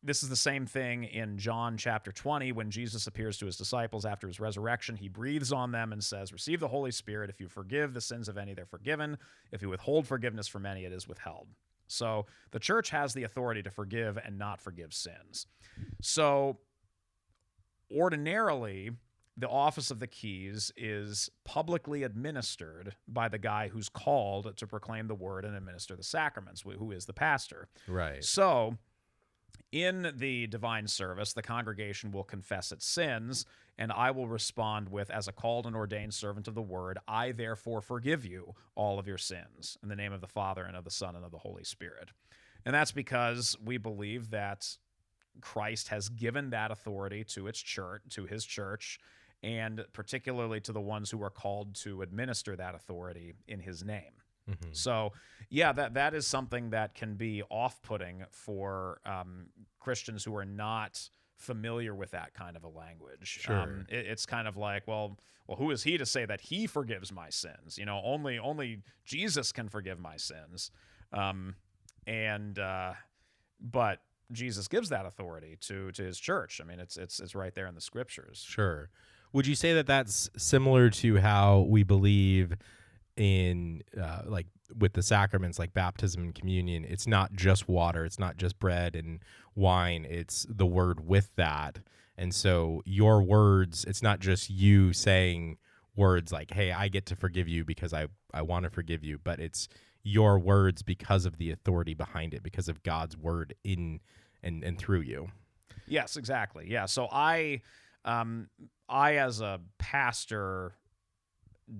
This is the same thing in John chapter 20 when Jesus appears to his disciples after his resurrection. He breathes on them and says, "Receive the Holy Spirit. If you forgive the sins of any, they're forgiven. If you withhold forgiveness from any, it is withheld." So the church has the authority to forgive and not forgive sins. So ordinarily, the office of the keys is publicly administered by the guy who's called to proclaim the word and administer the sacraments, who is the pastor.
Right.
So in the divine service, the congregation will confess its sins, and I will respond with, as a called and ordained servant of the word, I therefore forgive you all of your sins, in the name of the Father and of the Son and of the Holy Spirit. And that's because we believe that Christ has given that authority to his church, and particularly to the ones who are called to administer that authority in his name.
Mm-hmm.
So, yeah, that is something that can be off-putting for Christians who are not familiar with that kind of a language.
Sure.
It's kind of like, well, who is he to say that he forgives my sins? Only Jesus can forgive my sins. But Jesus gives that authority to his church. I mean, it's right there in the scriptures.
Sure. Would you say that that's similar to how we believe in like with the sacraments like baptism and communion? It's not just water, it's not just bread and wine, it's the word with that. And so your words, it's not just you saying words like, hey, I get to forgive you because I want to forgive you, but it's your words because of the authority behind it, because of God's word in and through you.
Yes, exactly. Yeah. So I as a pastor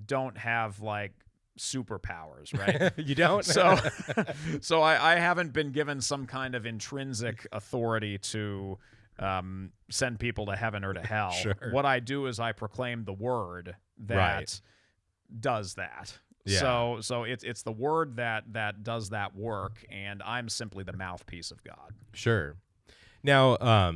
don't have like superpowers, right?
You don't?
So I haven't been given some kind of intrinsic authority to send people to heaven or to hell.
Sure.
What I do is I proclaim the word that does that.
Yeah.
So it's the word that does that work, and I'm simply the mouthpiece of God.
Sure. Now,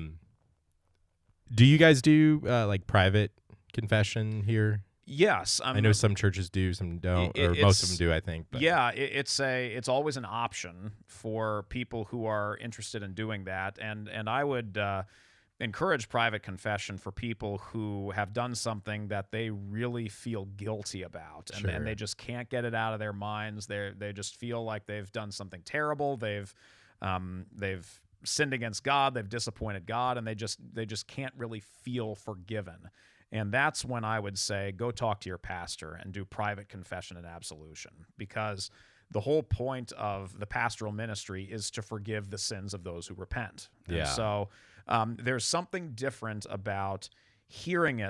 do you guys do like private confession here?
Yes,
I know some churches do, some don't, or most of them do, I think. But.
Yeah, it's always an option for people who are interested in doing that, and I would encourage private confession for people who have done something that they really feel guilty about, and they just can't get it out of their minds. They just feel like they've done something terrible. They've sinned against God. They've disappointed God, and they just can't really feel forgiven. And that's when I would say, go talk to your pastor and do private confession and absolution, because the whole point of the pastoral ministry is to forgive the sins of those who repent.
Yeah.
And so there's something different about hearing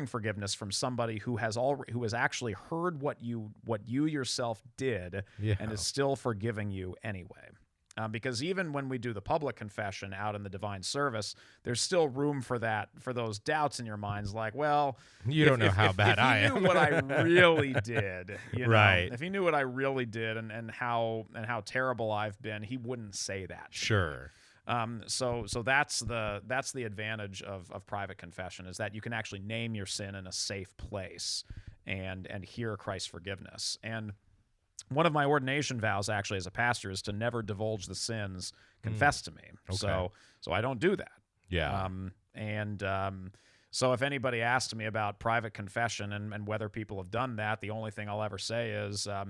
forgiveness from somebody who has actually heard what you yourself did and is still forgiving you anyway. Because even when we do the public confession out in the divine service, there's still room for those doubts in your minds, like, well,
you don't know how bad I am.
If he knew what I really did,
right?
If he knew what I really did and how terrible I've been, he wouldn't say that.
Sure.
So that's the advantage of private confession, is that you can actually name your sin in a safe place and hear Christ's forgiveness. And one of my ordination vows, actually, as a pastor, is to never divulge the sins confessed to me.
Okay.
So I don't do that.
Yeah.
So if anybody asks me about private confession and whether people have done that, the only thing I'll ever say is, a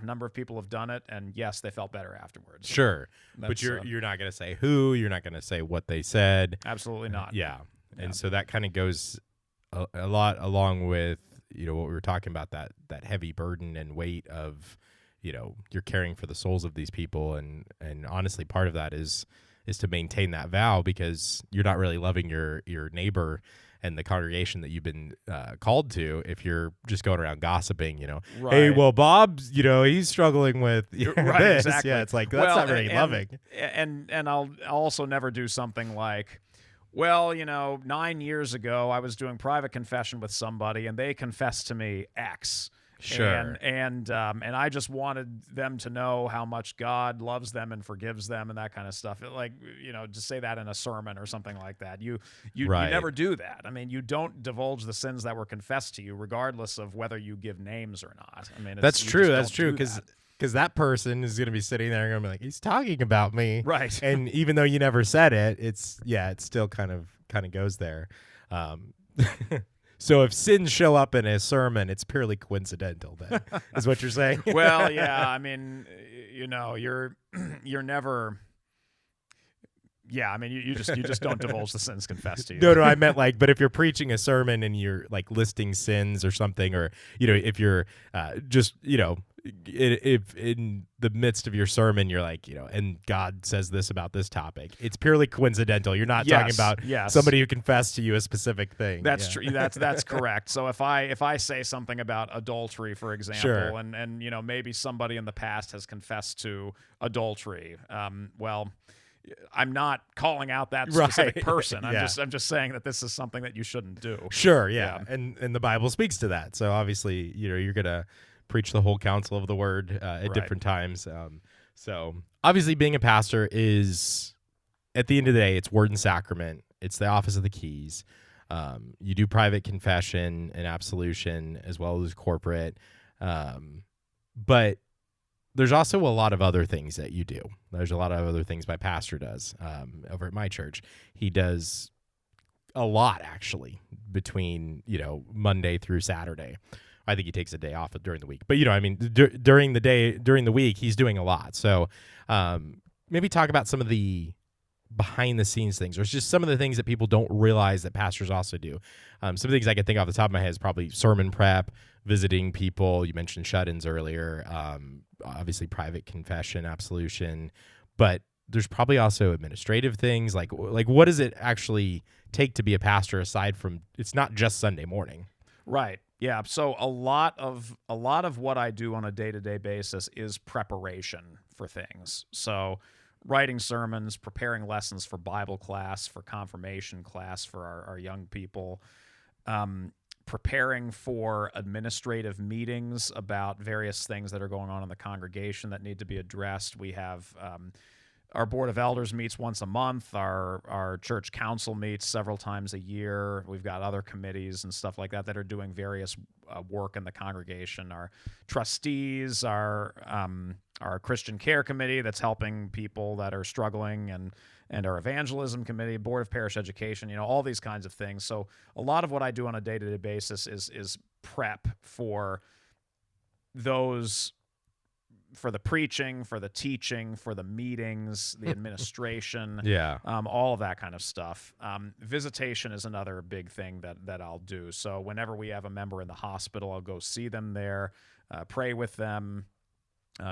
number of people have done it, and yes, they felt better afterwards.
Sure. But you're not going to say who, you're not going to say what they said.
Absolutely not.
Yeah. And so that kind of goes a lot along with, what we were talking about, that heavy burden and weight of, you're caring for the souls of these people. And honestly, part of that is to maintain that vow, because you're not really loving your neighbor and the congregation that you've been called to if you're just going around gossiping,
Right.
Hey, well, Bob's, he's struggling with
right,
this.
Exactly.
Yeah, it's like, that's not very loving.
And I'll also never do something like, well, 9 years ago, I was doing private confession with somebody, and they confessed to me X.
Sure.
And I just wanted them to know how much God loves them and forgives them and that kind of stuff. Just say that in a sermon or something like that. You never do that. I mean, you don't divulge the sins that were confessed to you, regardless of whether you give names or not. I mean,
that's true. That's true. Because that person is going to be sitting there and going to be like, he's talking about me.
Right.
And even though you never said it, it still kind of goes there. So if sins show up in a sermon, it's purely coincidental, then, is what you're saying?
Well, yeah. I mean, you're never. Yeah, I mean, you just don't divulge the sins confessed to you.
No, I meant but if you're preaching a sermon and you're listing sins or something, or if you're if in the midst of your sermon you're and God says this about this topic, it's purely coincidental. You're not talking about somebody who confessed to you a specific thing.
That's true. That's correct. So if I say something about adultery, for example,
sure.
and maybe somebody in the past has confessed to adultery, well, I'm not calling out that specific person. I'm just saying that this is something that you shouldn't do.
Sure, yeah. And the Bible speaks to that. So obviously, you're gonna preach the whole counsel of the word at different times. So obviously, being a pastor is, at the end of the day, it's word and sacrament. It's the office of the keys. You do private confession and absolution as well as corporate, but there's also a lot of other things that you do. There's a lot of other things my pastor does over at my church. He does a lot, actually, between, Monday through Saturday. I think he takes a day off during the week. But, during the week, he's doing a lot. So maybe talk about some of the behind-the-scenes things, or just some of the things that people don't realize that pastors also do. Some things I can think off the top of my head is probably sermon prep, visiting people. You mentioned shut-ins earlier. Obviously, private confession, absolution. But there's probably also administrative things. Like what does it actually take to be a pastor, aside from, it's not just Sunday morning?
Right. Yeah. So a lot of what I do on a day-to-day basis is preparation for things. So writing sermons, preparing lessons for Bible class, for confirmation class for our young people, preparing for administrative meetings about various things that are going on in the congregation that need to be addressed. We have our board of elders meets once a month. Our church council meets several times a year. We've got other committees and stuff like that are doing various work in the congregation. Our trustees, our Christian care committee that's helping people that are struggling, and our evangelism committee, board of parish education, all these kinds of things. So a lot of what I do on a day-to-day basis is prep for those, for the preaching, for the teaching, for the meetings, the administration, all of that kind of stuff. Visitation is another big thing that I'll do. So whenever we have a member in the hospital, I'll go see them there, pray with them,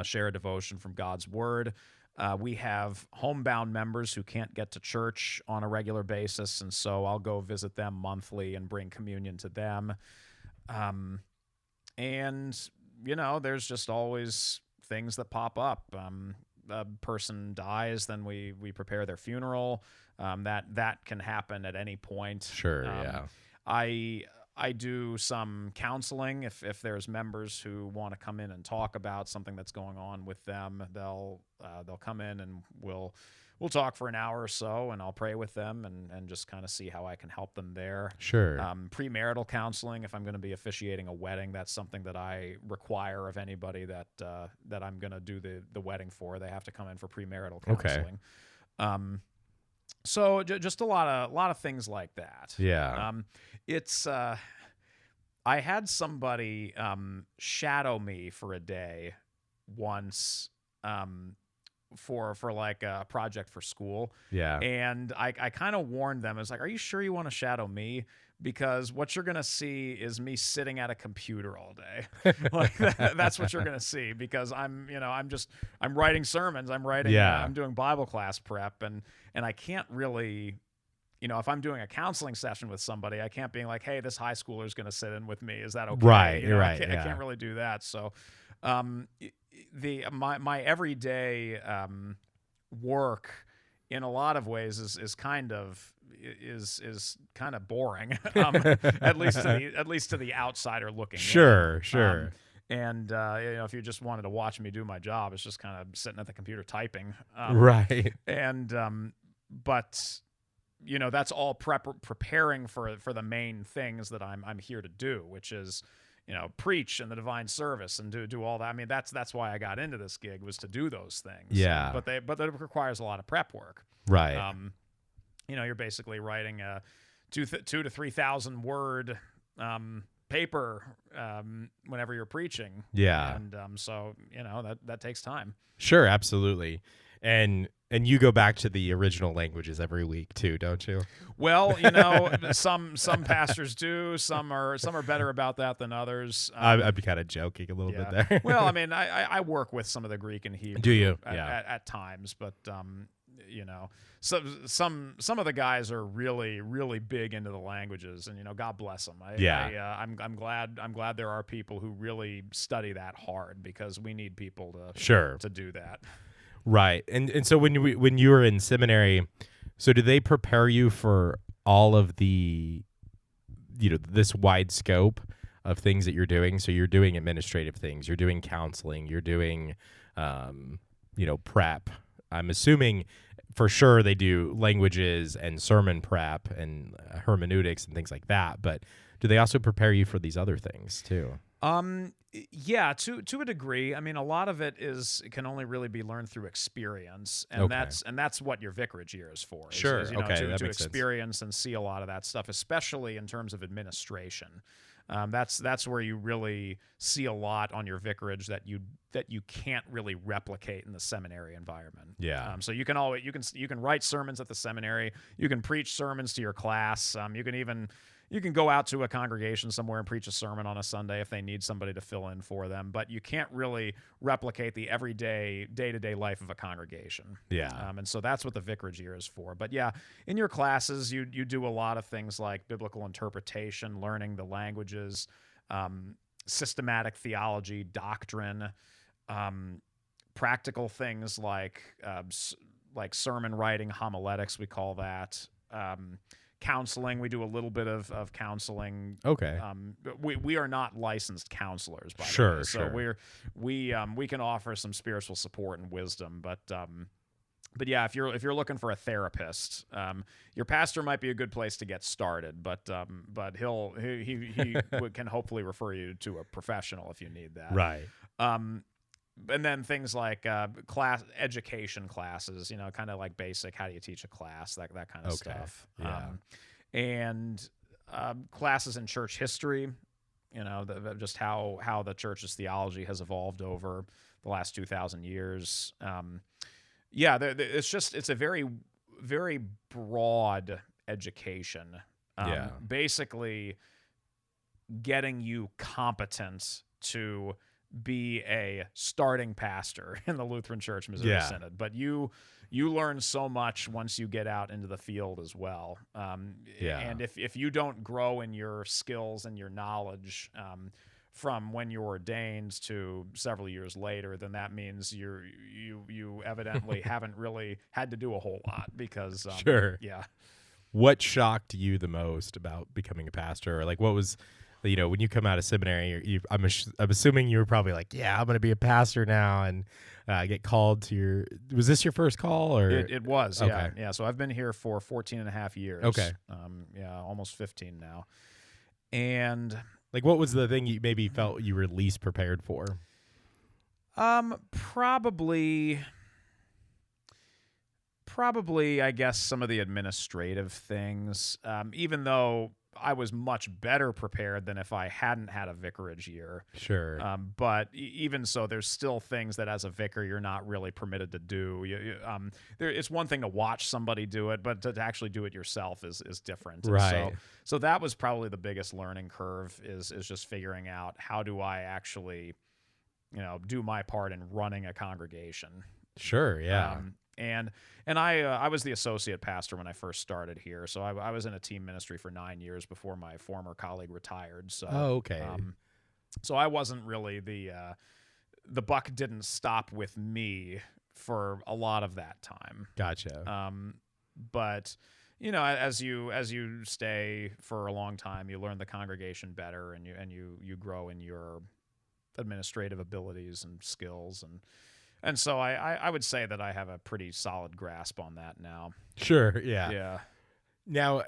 share a devotion from God's Word. We have homebound members who can't get to church on a regular basis, and so I'll go visit them monthly and bring communion to them. And, there's just always things that pop up. A person dies, then we prepare their funeral. That can happen at any point.
Sure, yeah.
I do some counseling if there's members who want to come in and talk about something that's going on with them. They'll come in and we'll talk for an hour or so, and I'll pray with them and just kind of see how I can help them there.
Sure.
Premarital counseling, if I'm going to be officiating a wedding, that's something that I require of anybody that I'm going to do the wedding for. They have to come in for premarital counseling. Okay. So just a lot of things like that.
Yeah.
It's I had somebody shadow me for a day once for like a project for school.
Yeah.
And I kind of warned them. I was like, "Are you sure you want to shadow me? Because what you're going to see is me sitting at a computer all day." Like that's what you're going to see, because I'm writing sermons, I'm doing Bible class prep, and I can't really, if I'm doing a counseling session with somebody, I can't be like, "Hey, this high schooler is going to sit in with me. Is that okay?"
Right.
I can't really do that. So, my everyday work in a lot of ways is kind of boring, at least to the outsider looking.
Sure,
in.
Sure.
And if you just wanted to watch me do my job, it's just kind of sitting at the computer typing.
Right.
And but that's all preparing for the main things that I'm here to do, which is preach in the divine service and do all that. I mean, that's why I got into this gig, was to do those things.
Yeah.
But that requires a lot of prep work.
Right.
You're basically writing a 2,000 to 3,000 word paper whenever you're preaching.
Yeah.
And so that takes time.
Sure, absolutely. And you go back to the original languages every week too, don't you?
Well, some pastors do. Some are better about that than others.
I'd be kind of joking a little bit there.
Well, I mean, I work with some of the Greek and Hebrew.
Do you?
At times, but some of the guys are really, really big into the languages, and God bless them. I'm glad there are people who really study that hard, because we need people to do that.
Right. And so when you were in seminary, so do they prepare you for all of the this wide scope of things that you're doing? So you're doing administrative things, you're doing counseling, you're doing prep. I'm assuming for sure they do languages and sermon prep and hermeneutics and things like that, but do they also prepare you for these other things too?
Yeah, to a degree. I mean, a lot of it can only really be learned through experience, and that's what your vicarage year is for.
Sure.
To experience and see a lot of that stuff, especially in terms of administration. That's where you really see a lot on your vicarage that you can't really replicate in the seminary environment.
Yeah.
So you can write sermons at the seminary. You can preach sermons to your class. You can go out to a congregation somewhere and preach a sermon on a Sunday if they need somebody to fill in for them, but you can't really replicate the everyday, day-to-day life of a congregation.
Yeah.
And so that's what the vicarage year is for. But yeah, in your classes, you do a lot of things like biblical interpretation, learning the languages, systematic theology, doctrine, practical things like sermon writing, homiletics, we call that. Counseling, we do a little bit of counseling.
Okay.
We are not licensed counselors, by the way.
Sure.
So we can offer some spiritual support and wisdom, but yeah, if you're looking for a therapist, your pastor might be a good place to get started, but he can hopefully refer you to a professional if you need that.
Right.
And then things like education classes, kind of like basic, how do you teach a class, that kind of stuff.
Yeah.
And classes in church history, just how the church's theology has evolved over the last 2,000 years. It's a very, very broad education. Basically getting you competent to be a starting pastor in the Lutheran Church Missouri
Yeah.
Synod, but you learn so much once you get out into the field as well.
Yeah.
And if you don't grow in your skills and your knowledge from when you were ordained to several years later, then that means you evidently haven't really had to do a whole lot because
Sure.
yeah.
What shocked you the most about becoming a pastor? Or like, what was, when you come out of seminary, I'm assuming you were probably like, yeah, I'm going to be a pastor now, and get called to was this your first call? Or
It was, yeah.
Okay.
Yeah, so I've been here for 14 and a half years.
Okay.
Yeah, almost 15 now. And
like, what was the thing you maybe felt you were least prepared for?
Probably, I guess, some of the administrative things, even though I was much better prepared than if I hadn't had a vicarage year.
Sure.
But even so, there's still things that as a vicar you're not really permitted to do. It's one thing to watch somebody do it, but to actually do it yourself is different. And
Right.
So that was probably the biggest learning curve is just figuring out how do I actually, do my part in running a congregation.
Sure. Yeah.
And I was the associate pastor when I first started here, so I was in a team ministry for 9 years before my former colleague retired. So
okay.
So I wasn't really the buck didn't stop with me for a lot of that time.
Gotcha.
But as you stay for a long time, you learn the congregation better, and you grow in your administrative abilities and skills and so I would say that I have a pretty solid grasp on that now.
Sure. Yeah.
Yeah.
Now,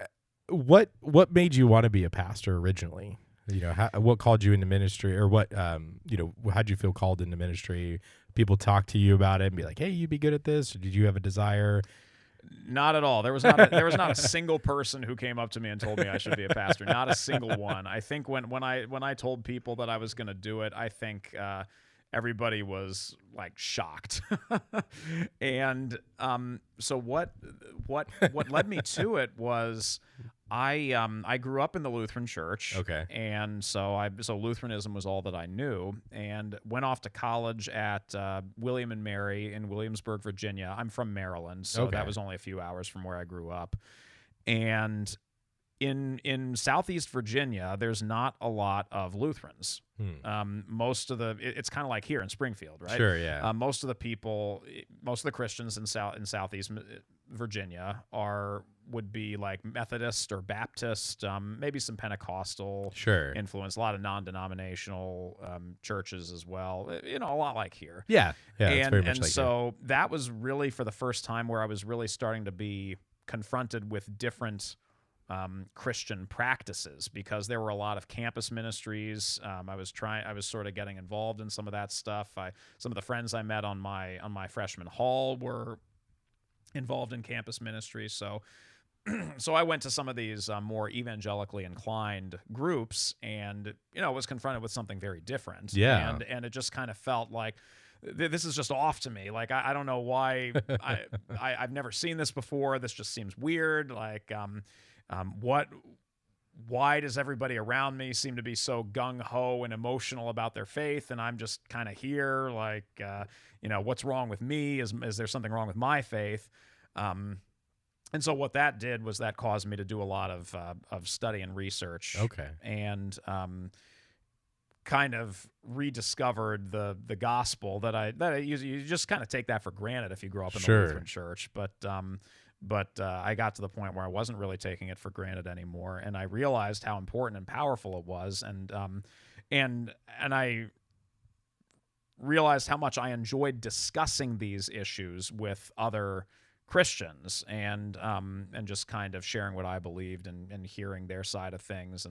what made you want to be a pastor originally? What called you into ministry, or what, how'd you feel called into ministry? People talk to you about it and be like, hey, you'd be good at this. Or did you have a desire?
Not at all. There was not a single person who came up to me and told me I should be a pastor. Not a single one. I think when I told people that I was going to do it, I think everybody was like shocked. And so what led me to it was I grew up in the Lutheran Church.
Okay.
And so Lutheranism was all that I knew, and went off to college at William and Mary in Williamsburg, Virginia. I'm from Maryland, so that was only a few hours from where I grew up. And in Southeast Virginia, there's not a lot of Lutherans. Most of it's kind of like here in Springfield, right?
Sure, yeah.
Most of the Christians in Southeast Virginia would be like Methodist or Baptist, maybe some Pentecostal influence, a lot of non-denominational churches as well. A lot like here.
Yeah, it's very much
and
like
so that was really for the first time where I was really starting to be confronted with different Christian practices, because there were a lot of campus ministries. I was sort of getting involved in some of that stuff. Some of the friends I met on my freshman hall were involved in campus ministry. So I went to some of these more evangelically inclined groups, and was confronted with something very different.
Yeah,
and it just kind of felt like this is just off to me. Like I don't know why I've never seen this before. This just seems weird. Like why does everybody around me seem to be so gung-ho and emotional about their faith, and I'm just kind of here like, what's wrong with me? Is there something wrong with my faith? And so what that did was that caused me to do a lot of study and research.
Okay.
And kind of rediscovered the gospel that you just kind of take that for granted if you grow up in the Lutheran Church. But I got to the point where I wasn't really taking it for granted anymore, and I realized how important and powerful it was, and I realized how much I enjoyed discussing these issues with other Christians, and just kind of sharing what I believed and hearing their side of things,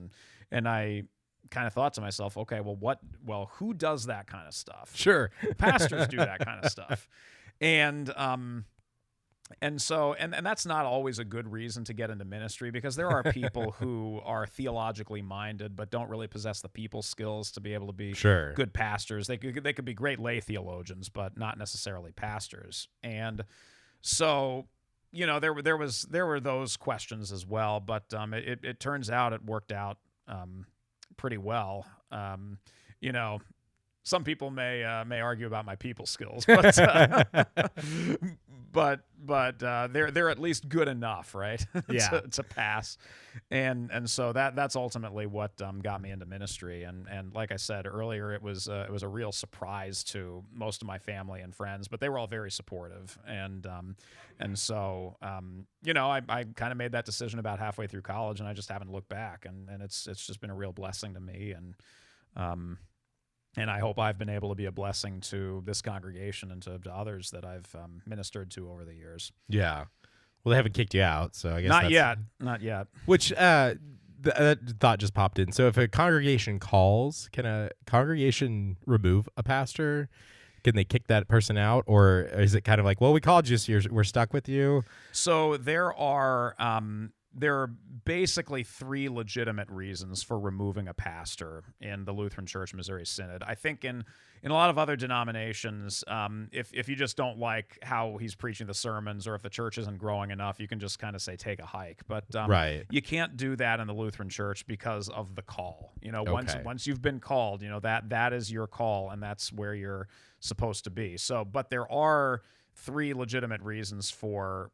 and I kind of thought to myself, okay, well, who does that kind of stuff?
Sure,
pastors do that kind of stuff, And so that's not always a good reason to get into ministry, because there are people who are theologically minded but don't really possess the people skills to be able to be good pastors. They could be great lay theologians, but not necessarily pastors. And so, there were those questions as well. But it turns out it worked out pretty well. some people may argue about my people skills, but they're at least good enough, right?
Yeah.
to pass, and so that's ultimately what got me into ministry. And like I said earlier, it was a real surprise to most of my family and friends, but they were all very supportive, and so I kind of made that decision about halfway through college, and I just haven't looked back, and it's just been a real blessing to me, and I hope I've been able to be a blessing to this congregation and to others that I've ministered to over the years.
Yeah. Well, they haven't kicked you out, so I guess
Not yet.
Which that thought just popped in. So if a congregation calls, can a congregation remove a pastor? Can they kick that person out, or is it kind of like, well, we called you, so we're stuck with you?
So there are basically 3 legitimate reasons for removing a pastor in the Lutheran Church Missouri Synod. I think in a lot of other denominations, if you just don't like how he's preaching the sermons, or if the church isn't growing enough, you can just kind of say take a hike. But
Right.
you can't do that in the Lutheran Church because of the call.
Okay.
Once you've been called, that is your call, and that's where you're supposed to be. So, but there are 3 legitimate reasons for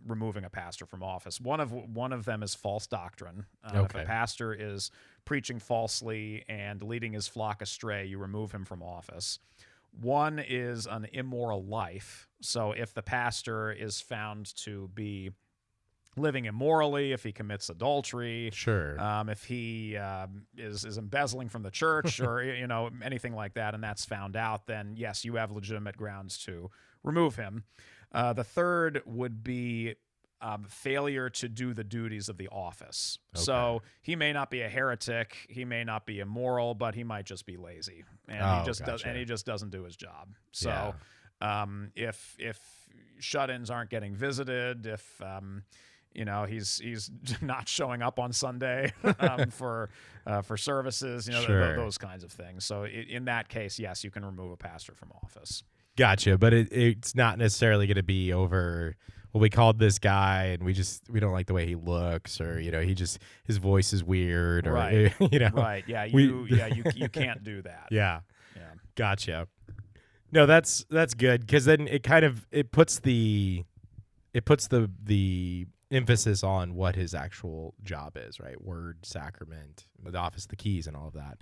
removing a pastor from office. One of them is false doctrine. If a pastor is preaching falsely and leading his flock astray, you remove him from office. One is an immoral life. So if the pastor is found to be living immorally, if he commits adultery,
Sure.
if he is embezzling from the church, or anything like that, and that's found out, then yes, you have legitimate grounds to remove him. The third would be failure to do the duties of the office.
Okay.
So he may not be a heretic, he may not be immoral, but he might just be lazy, and he just doesn't do his job. So if shut-ins aren't getting visited, if he's not showing up on Sunday for services,
Sure.
those kinds of things. So in that case, yes, you can remove a pastor from office.
Gotcha, but it's not necessarily going to be over. Well, we called this guy and we don't like the way he looks, or his voice is weird, or
right,
right,
yeah, you can't do that.
Yeah, gotcha. No, that's good, because then it puts the emphasis on what his actual job is, right? Word, sacrament, the office, the keys, and all of that.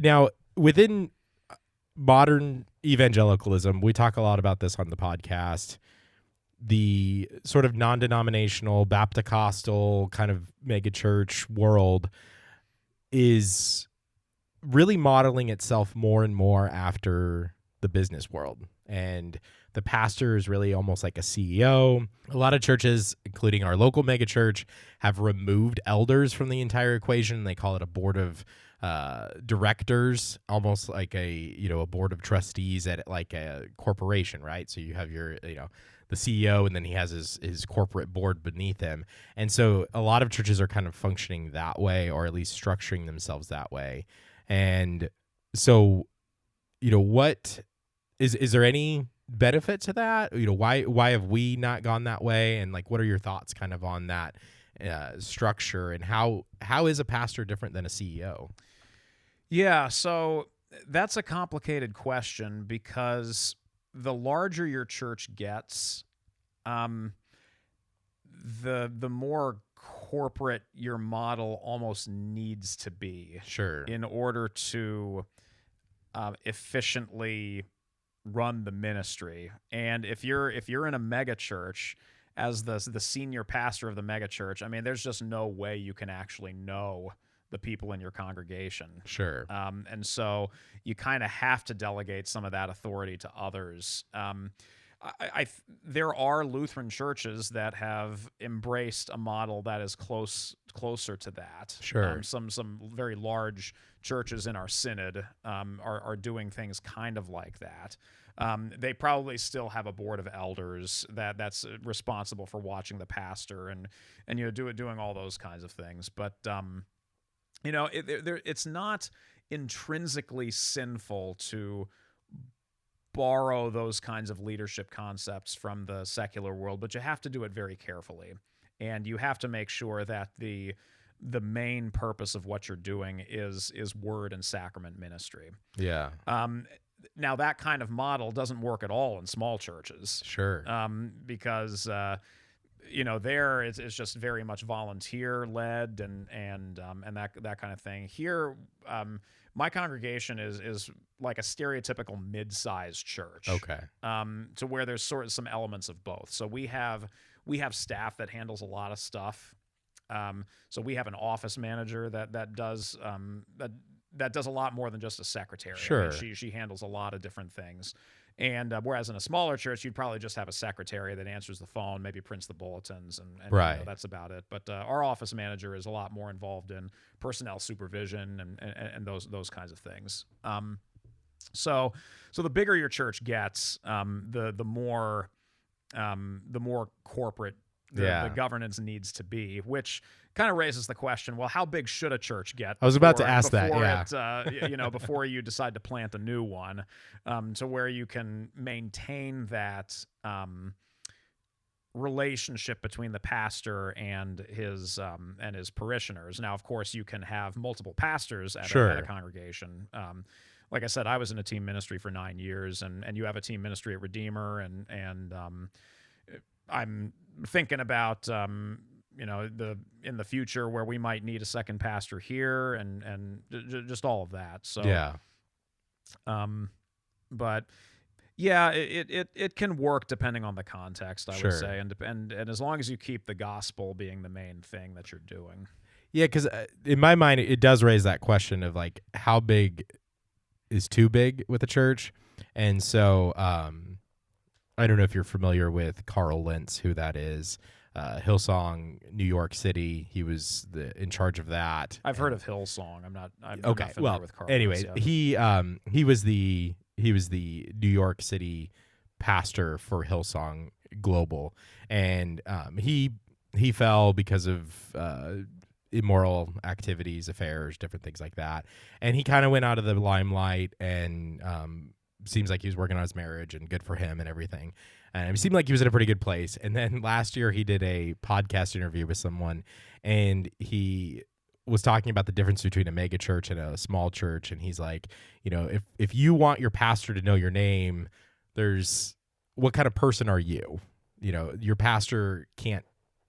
Now, within modern evangelicalism, we talk a lot about this on the podcast. The sort of non-denominational Baptist-costal kind of megachurch world is really modeling itself more and more after the business world, and the pastor is really almost like a CEO. A lot of churches, including our local megachurch, have removed elders from the entire equation. They call it a board of directors, almost like a board of trustees at like a corporation, right? So you have your the CEO, and then he has his corporate board beneath him. And so a lot of churches are kind of functioning that way, or at least structuring themselves that way. And so what is there any benefit to that? Why have we not gone that way? And like, what are your thoughts kind of on that structure, and how is a pastor different than a CEO?
Yeah, so that's a complicated question, because the larger your church gets, the more corporate your model almost needs to be.
Sure.
In order to efficiently run the ministry. And if you're in a mega church as the senior pastor of the mega church, I mean, there's just no way you can actually know the people in your congregation.
Sure.
And so you kind of have to delegate some of that authority to others. There are Lutheran churches that have embraced a model that is closer to that.
Sure.
Some very large churches in our synod are doing things kind of like that. They probably still have a board of elders that's responsible for watching the pastor and doing all those kinds of things. But it's not intrinsically sinful to borrow those kinds of leadership concepts from the secular world, but you have to do it very carefully, and you have to make sure that the the main purpose of what you're doing is word and sacrament ministry.
Yeah.
Now that kind of model doesn't work at all in small churches.
Sure.
Because there it's just very much volunteer led and that kind of thing. Here, my congregation is like a stereotypical mid-sized church.
Okay.
To where there's sort of some elements of both. So we have staff that handles a lot of stuff. So we have an office manager that does a lot more than just a secretary.
Sure.
I mean, she handles a lot of different things. And whereas in a smaller church, you'd probably just have a secretary that answers the phone, maybe prints the bulletins, and
Right.
that's about it. But our office manager is a lot more involved in personnel supervision and those kinds of things. So the bigger your church gets, the more corporate the governance needs to be, which kind of raises the question, well, how big should a church get?
I was about to ask that,
before you decide to plant a new one, to where you can maintain that relationship between the pastor and his parishioners. Now, of course, you can have multiple pastors at a congregation. Like I said, I was in a team ministry for 9 years, and you have a team ministry at Redeemer, and I'm thinking about in the future where we might need a second pastor here, and just all of that. So
yeah,
but yeah, it can work depending on the context, I would say, and as long as you keep the gospel being the main thing that you're doing.
Yeah, because in my mind, it does raise that question of like how big is too big with a church, and so I don't know if you're familiar with Carl Lentz, who that is. Hillsong, New York City. He was in charge of that.
I've heard of Hillsong. I'm not familiar with Carl
anyway,
Lentz, yeah.
he was the New York City pastor for Hillsong Global, and he fell because of immoral activities, affairs, different things like that, and he kind of went out of the limelight, and seems like he was working on his marriage, and good for him and everything. And it seemed like he was in a pretty good place. And then last year he did a podcast interview with someone, and he was talking about the difference between a mega church and a small church. And he's like, if you want your pastor to know your name, there's what kind of person are you? Your pastor can't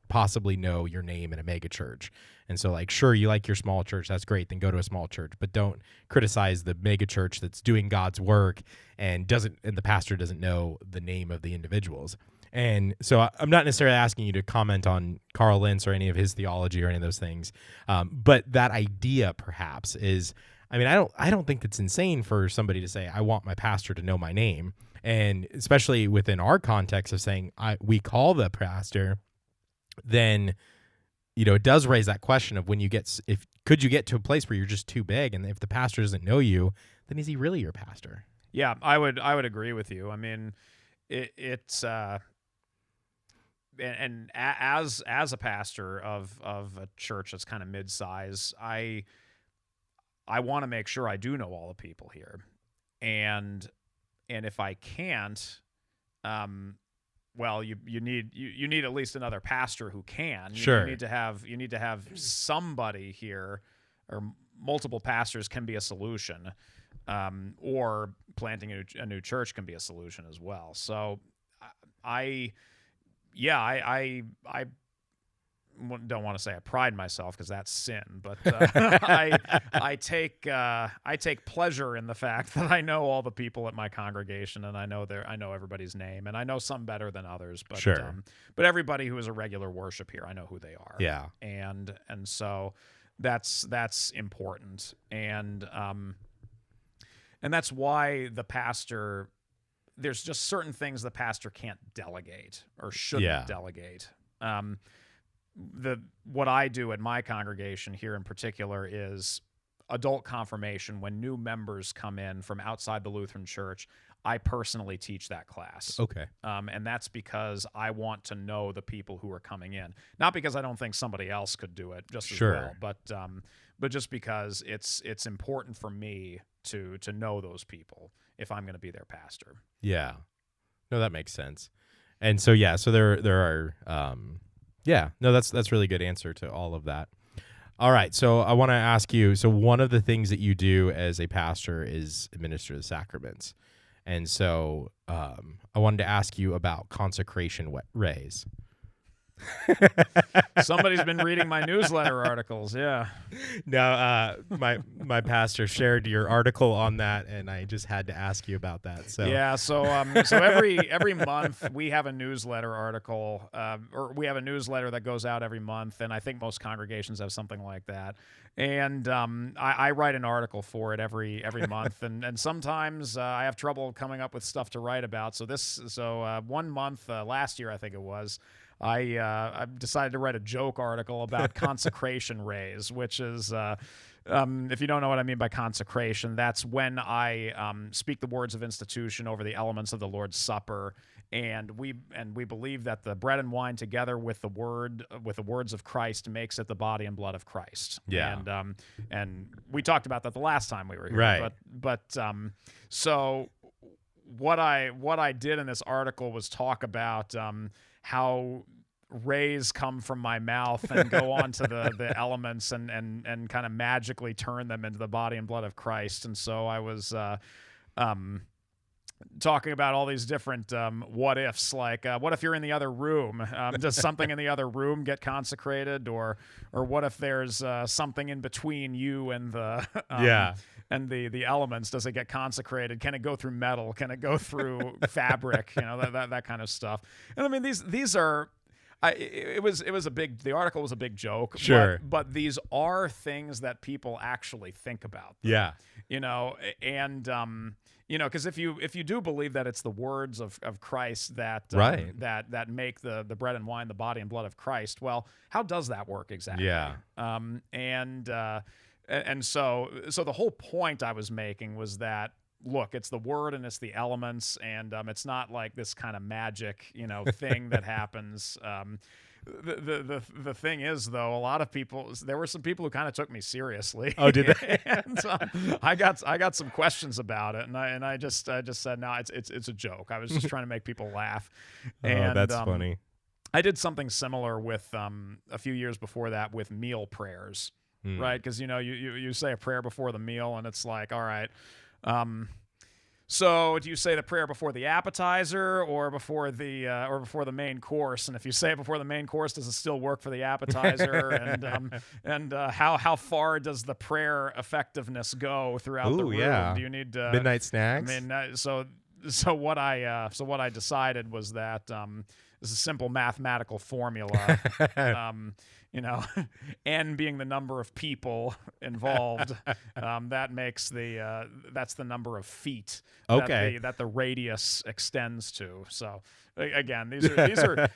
possibly know your name in a mega church. And so like, sure, you like your small church, that's great, then go to a small church, but don't criticize the mega church that's doing God's work and the pastor doesn't know the name of the individuals. And so I'm not necessarily asking you to comment on Carl Lentz or any of his theology or any of those things. But that idea perhaps is, I don't think it's insane for somebody to say, I want my pastor to know my name. And especially within our context of saying we call the pastor, then it does raise that question of could you get to a place where you're just too big, and if the pastor doesn't know you, then is he really your pastor?
Yeah, I would agree with you. I mean, it's and as a pastor of a church that's kind of mid-size, I want to make sure I do know all the people here, and if I can't, well, you need at least another pastor who can.
Sure.
You need to have somebody here, or multiple pastors can be a solution, or planting a new church can be a solution as well. So, I don't want to say I pride myself because that's sin, but I take pleasure in the fact that I know all the people at my congregation, and I know everybody's name, and I know some better than others, but
sure.
But everybody who is a regular worship here, I know who they are.
Yeah,
and so that's important, and that's why the pastor. There's just certain things the pastor can't delegate or shouldn't delegate. What I do at my congregation here in particular is adult confirmation. When new members come in from outside the Lutheran Church, I personally teach that class.
Okay.
And that's because I want to know the people who are coming in. Not because I don't think somebody else could do it just as well, but just because it's important for me to know those people if I'm going to be their pastor.
Yeah. No, that makes sense. And so there are that's really good answer to all of that. All right, so I want to ask you, so one of the things that you do as a pastor is administer the sacraments. And so I wanted to ask you about consecration rays.
Somebody's been reading my newsletter articles. Yeah.
No, my pastor shared your article on that, and I just had to ask you about that. So
yeah, so every month we have a newsletter article, or we have a newsletter that goes out every month, and I think most congregations have something like that. And I write an article for it every month, and sometimes I have trouble coming up with stuff to write about. So 1 month last year, I think it was. I decided to write a joke article about consecration rays, which is, if you don't know what I mean by consecration, that's when I speak the words of institution over the elements of the Lord's Supper, and we believe that the bread and wine together with the words of Christ makes it the body and blood of Christ.
Yeah.
And we talked about that the last time we were here.
Right.
But so what I did in this article was talk about how rays come from my mouth and go on to the elements and kind of magically turn them into the body and blood of Christ. And so I was talking about all these different what ifs, like what if you're in the other room? Does something in the other room get consecrated, or what if there's something in between you and the and the elements? Does it get consecrated? Can it go through metal? Can it go through fabric? That kind of stuff. And I mean, these are. The article was a big joke.
Sure.
But these are things that people actually think about.
Yeah.
Because if you do believe that it's the words of Christ that
Right.
that make the bread and wine the body and blood of Christ, well, how does that work exactly?
Yeah.
And so the whole point I was making was that, look, it's the word and it's the elements, and it's not like this kind of magic, thing that happens. The thing is, though, a lot of people, there were some people who kind of took me seriously.
Oh, did they?
And I got some questions about it, and I just said, no, it's a joke. I was just trying to make people laugh. And
that's funny.
I did something similar with a few years before that with meal prayers, right? Because you say a prayer before the meal, and it's like, all right. So do you say the prayer before the appetizer or before the main course? And if you say it before the main course, does it still work for the appetizer? and how far does the prayer effectiveness go throughout the room?
Yeah.
Do you need
midnight snacks?
I mean, so what I decided was that this is a simple mathematical formula. N being the number of people involved, that makes that's the number of feet that the radius extends to. So again, these are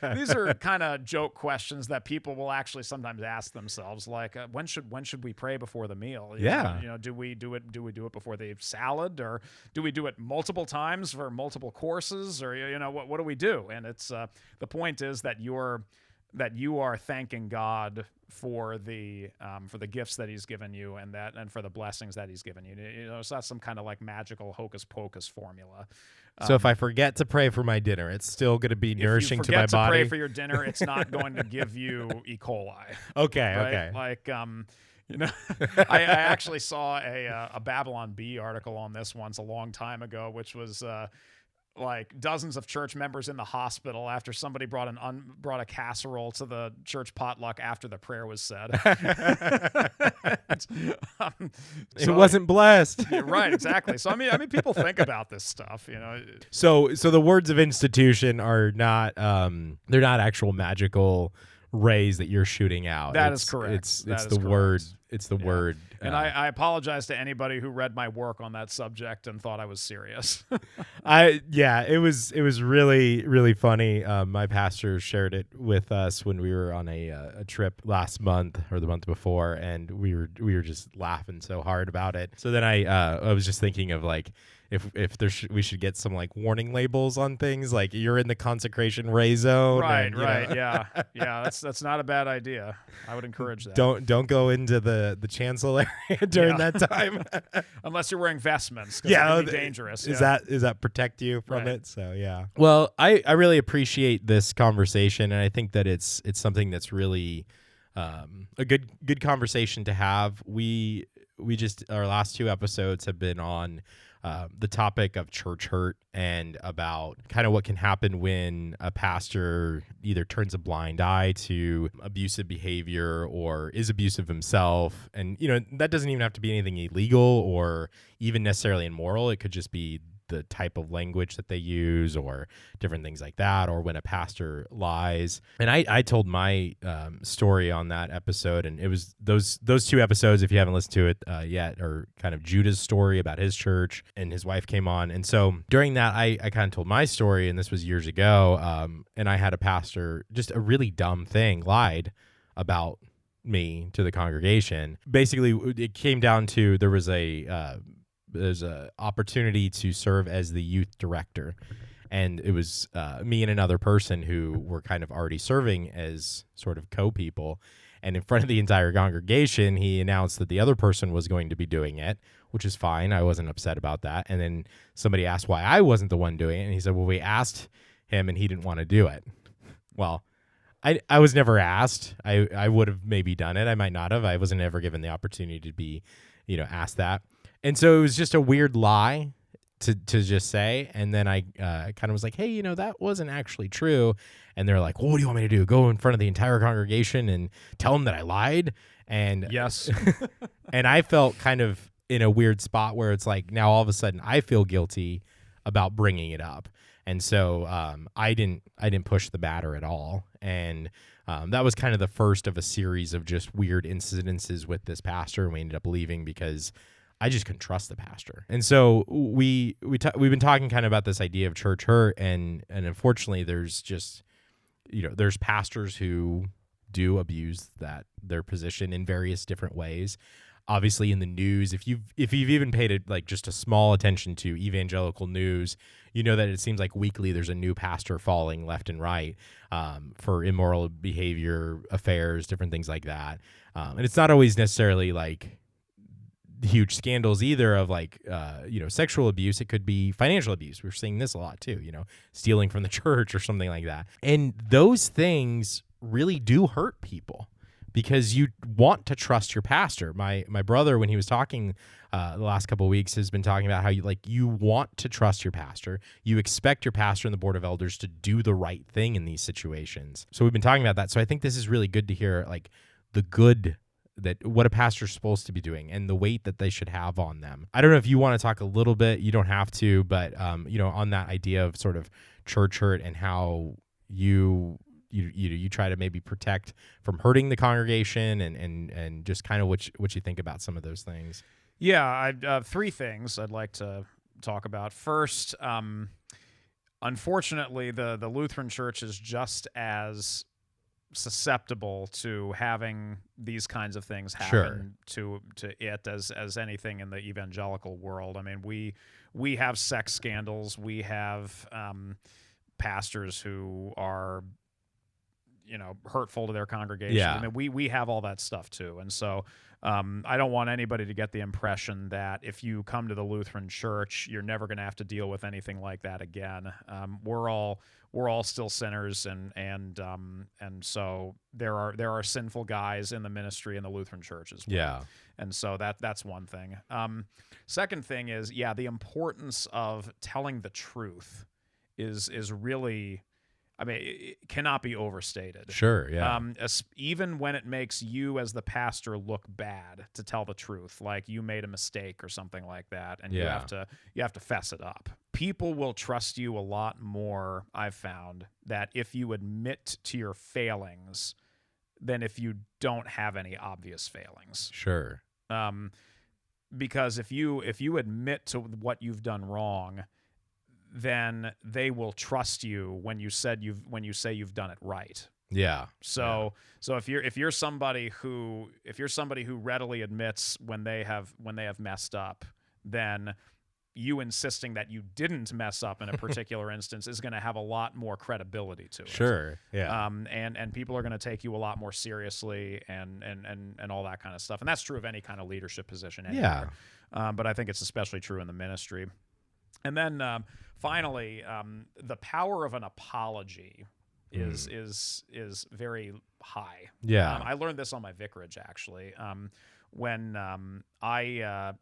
kind of joke questions that people will actually sometimes ask themselves, like when should we pray before the meal? Do we do it before the salad, or do we do it multiple times for multiple courses, or what do we do? And it's the point is that you are thanking God for the gifts that He's given you, and for the blessings that He's given you. It's not some kind of like magical hocus pocus formula.
So if I forget to pray for my dinner, it's still going to be nourishing to my body.
If you forget to pray for your dinner, it's not going to give you E. coli.
Okay.
Right?
Okay.
Like I actually saw a Babylon Bee article on this once a long time ago, which was. Like dozens of church members in the hospital after somebody brought a casserole to the church potluck after the prayer was said.
It wasn't blessed.
Right, exactly. So I mean, people think about this stuff,
So the words of institution are not they're not actual magical rays that you're shooting out.
That is correct.
It's
the
correct. Word. It's the word.
And I apologize to anybody who read my work on that subject and thought I was serious.
It was really, really funny. My pastor shared it with us when we were on a trip last month or the month before, and we were just laughing so hard about it. So then I was just thinking of like, if we should get some like warning labels on things, like you're in the consecration ray zone.
Right. Yeah. That's not a bad idea. I would encourage that.
Don't go into the chancel area during that time,
unless you're wearing vestments. Yeah, it can be dangerous.
Is that protect you from it? So yeah. Well, I really appreciate this conversation, and I think that it's something that's really a good conversation to have. We just our last 2 episodes have been on the topic of church hurt and about kind of what can happen when a pastor either turns a blind eye to abusive behavior or is abusive himself. And, that doesn't even have to be anything illegal or even necessarily immoral. It could just be the type of language that they use or different things like that, or when a pastor lies. And I told my story on that episode, and it was those 2 episodes, if you haven't listened to it yet, are kind of Judah's story about his church, and his wife came on. And so during that, I kind of told my story, and this was years ago, and I had a pastor, just a really dumb thing, lied about me to the congregation. Basically, it came down to there's a opportunity to serve as the youth director, and it was me and another person who were kind of already serving as sort of co-people. And in front of the entire congregation, he announced that the other person was going to be doing it, which is fine. I wasn't upset about that. And then somebody asked why I wasn't the one doing it, and he said, well, we asked him and he didn't want to do it. Well, I was never asked. I would have maybe done it. I might not have. I wasn't ever given the opportunity to be, asked that. And so it was just a weird lie to just say. And then I kind of was like, hey, that wasn't actually true. And they're like, well, what do you want me to do? Go in front of the entire congregation and tell them that I lied? And
Yes.
and I felt kind of in a weird spot where it's like, now all of a sudden I feel guilty about bringing it up. And so I didn't push the matter at all. And that was kind of the first of a series of just weird incidences with this pastor. And we ended up leaving because I just couldn't trust the pastor. And so we've been talking kind of about this idea of church hurt. And unfortunately, there's just, there's pastors who do abuse their position in various different ways. Obviously, in the news, if you've even paid just a small attention to evangelical news, you know that it seems like weekly there's a new pastor falling left and right for immoral behavior, affairs, different things like that. And it's not always necessarily like huge scandals either of sexual abuse. It could be financial abuse. We're seeing this a lot too, stealing from the church or something like that. And those things really do hurt people, because you want to trust your pastor. My brother, when he was talking the last couple of weeks, has been talking about how you want to trust your pastor. You expect your pastor and the board of elders to do the right thing in these situations. So we've been talking about that. So I think this is really good to hear, the good that what a pastor's supposed to be doing and the weight that they should have on them. I don't know if you want to talk a little bit. You don't have to, but on that idea of sort of church hurt and how you try to maybe protect from hurting the congregation and just kind of what you think about some of those things.
Yeah, I 3 things I'd like to talk about. First, unfortunately, the Lutheran Church is just as susceptible to having these kinds of things happen to it as anything in the evangelical world. I mean, we have sex scandals. We have pastors who are hurtful to their congregation.
Yeah.
I mean, we have all that stuff too. And so I don't want anybody to get the impression that if you come to the Lutheran Church, you're never going to have to deal with anything like that again. We're all still sinners, and so there are sinful guys in the ministry in the Lutheran Church as well.
Yeah.
And so that's one thing. Second thing is, the importance of telling the truth is really, I mean, it cannot be overstated.
Sure, yeah.
Even when it makes you as the pastor look bad, to tell the truth, like you made a mistake or something like that, and you have to fess it up. People will trust you a lot more, I've found, that if you admit to your failings than if you don't have any obvious failings.
Sure.
Because if you admit to what you've done wrong, then they will trust you when you say you've done it right.
Yeah.
So if you're somebody who readily admits when they have messed up, then you insisting that you didn't mess up in a particular instance is going to have a lot more credibility to it.
Sure. Yeah.
And people are going to take you a lot more seriously and all that kind of stuff. And that's true of any kind of leadership position anywhere.
Yeah.
But I think it's especially true in the ministry. And then finally, the power of an apology is very high.
Yeah.
I learned this on my vicarage actually. When I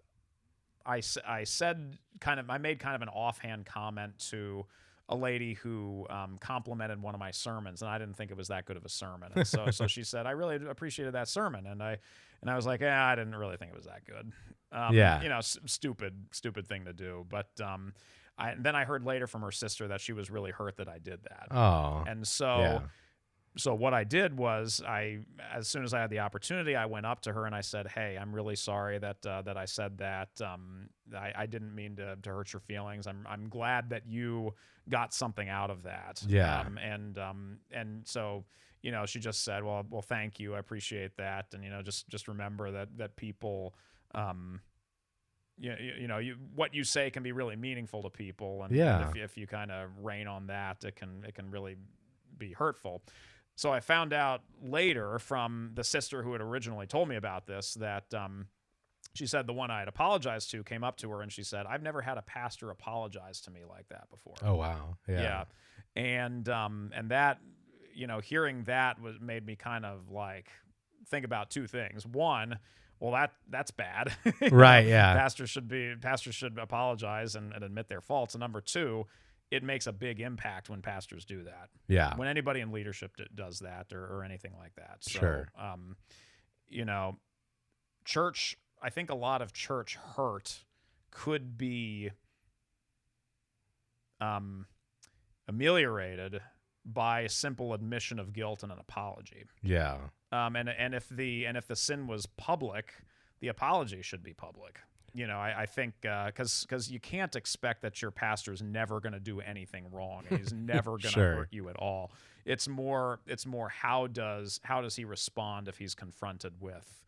said I made kind of an offhand comment to a lady who complimented one of my sermons, and I didn't think it was that good of a sermon. And so she said, "I really appreciated that sermon," and I was like, "Yeah, I didn't really think it was that good."
Yeah.
Stupid thing to do. But then I heard later from her sister that she was really hurt that I did that.
Oh.
And so.
Yeah.
So what I did was as soon as I had the opportunity, I went up to her and I said, "Hey, I'm really sorry that I said that. I didn't mean to hurt your feelings. I'm glad that you got something out of that."
Yeah.
And so she just said, "Well, thank you. I appreciate that. And just remember that people." What you say can be really meaningful to people, and if you kind of rain on that, it can really be hurtful. So I found out later from the sister who had originally told me about this that she said the one I had apologized to came up to her and she said, "I've never had a pastor apologize to me like that before."
Oh, wow. Yeah.
And that, hearing that made me kind of like think about two things. One, well, that's bad.
Right. Yeah.
Pastors should apologize and admit their faults. And number two, it makes a big impact when pastors do that.
Yeah.
When anybody in leadership does that or anything like that. So,
Sure.
Church, I think a lot of church hurt could be ameliorated by a simple admission of guilt and an apology.
Yeah.
And if the sin was public, the apology should be public. I think because you can't expect that your pastor's never going to do anything wrong and he's never going to hurt you at all. It's more how does he respond if he's confronted with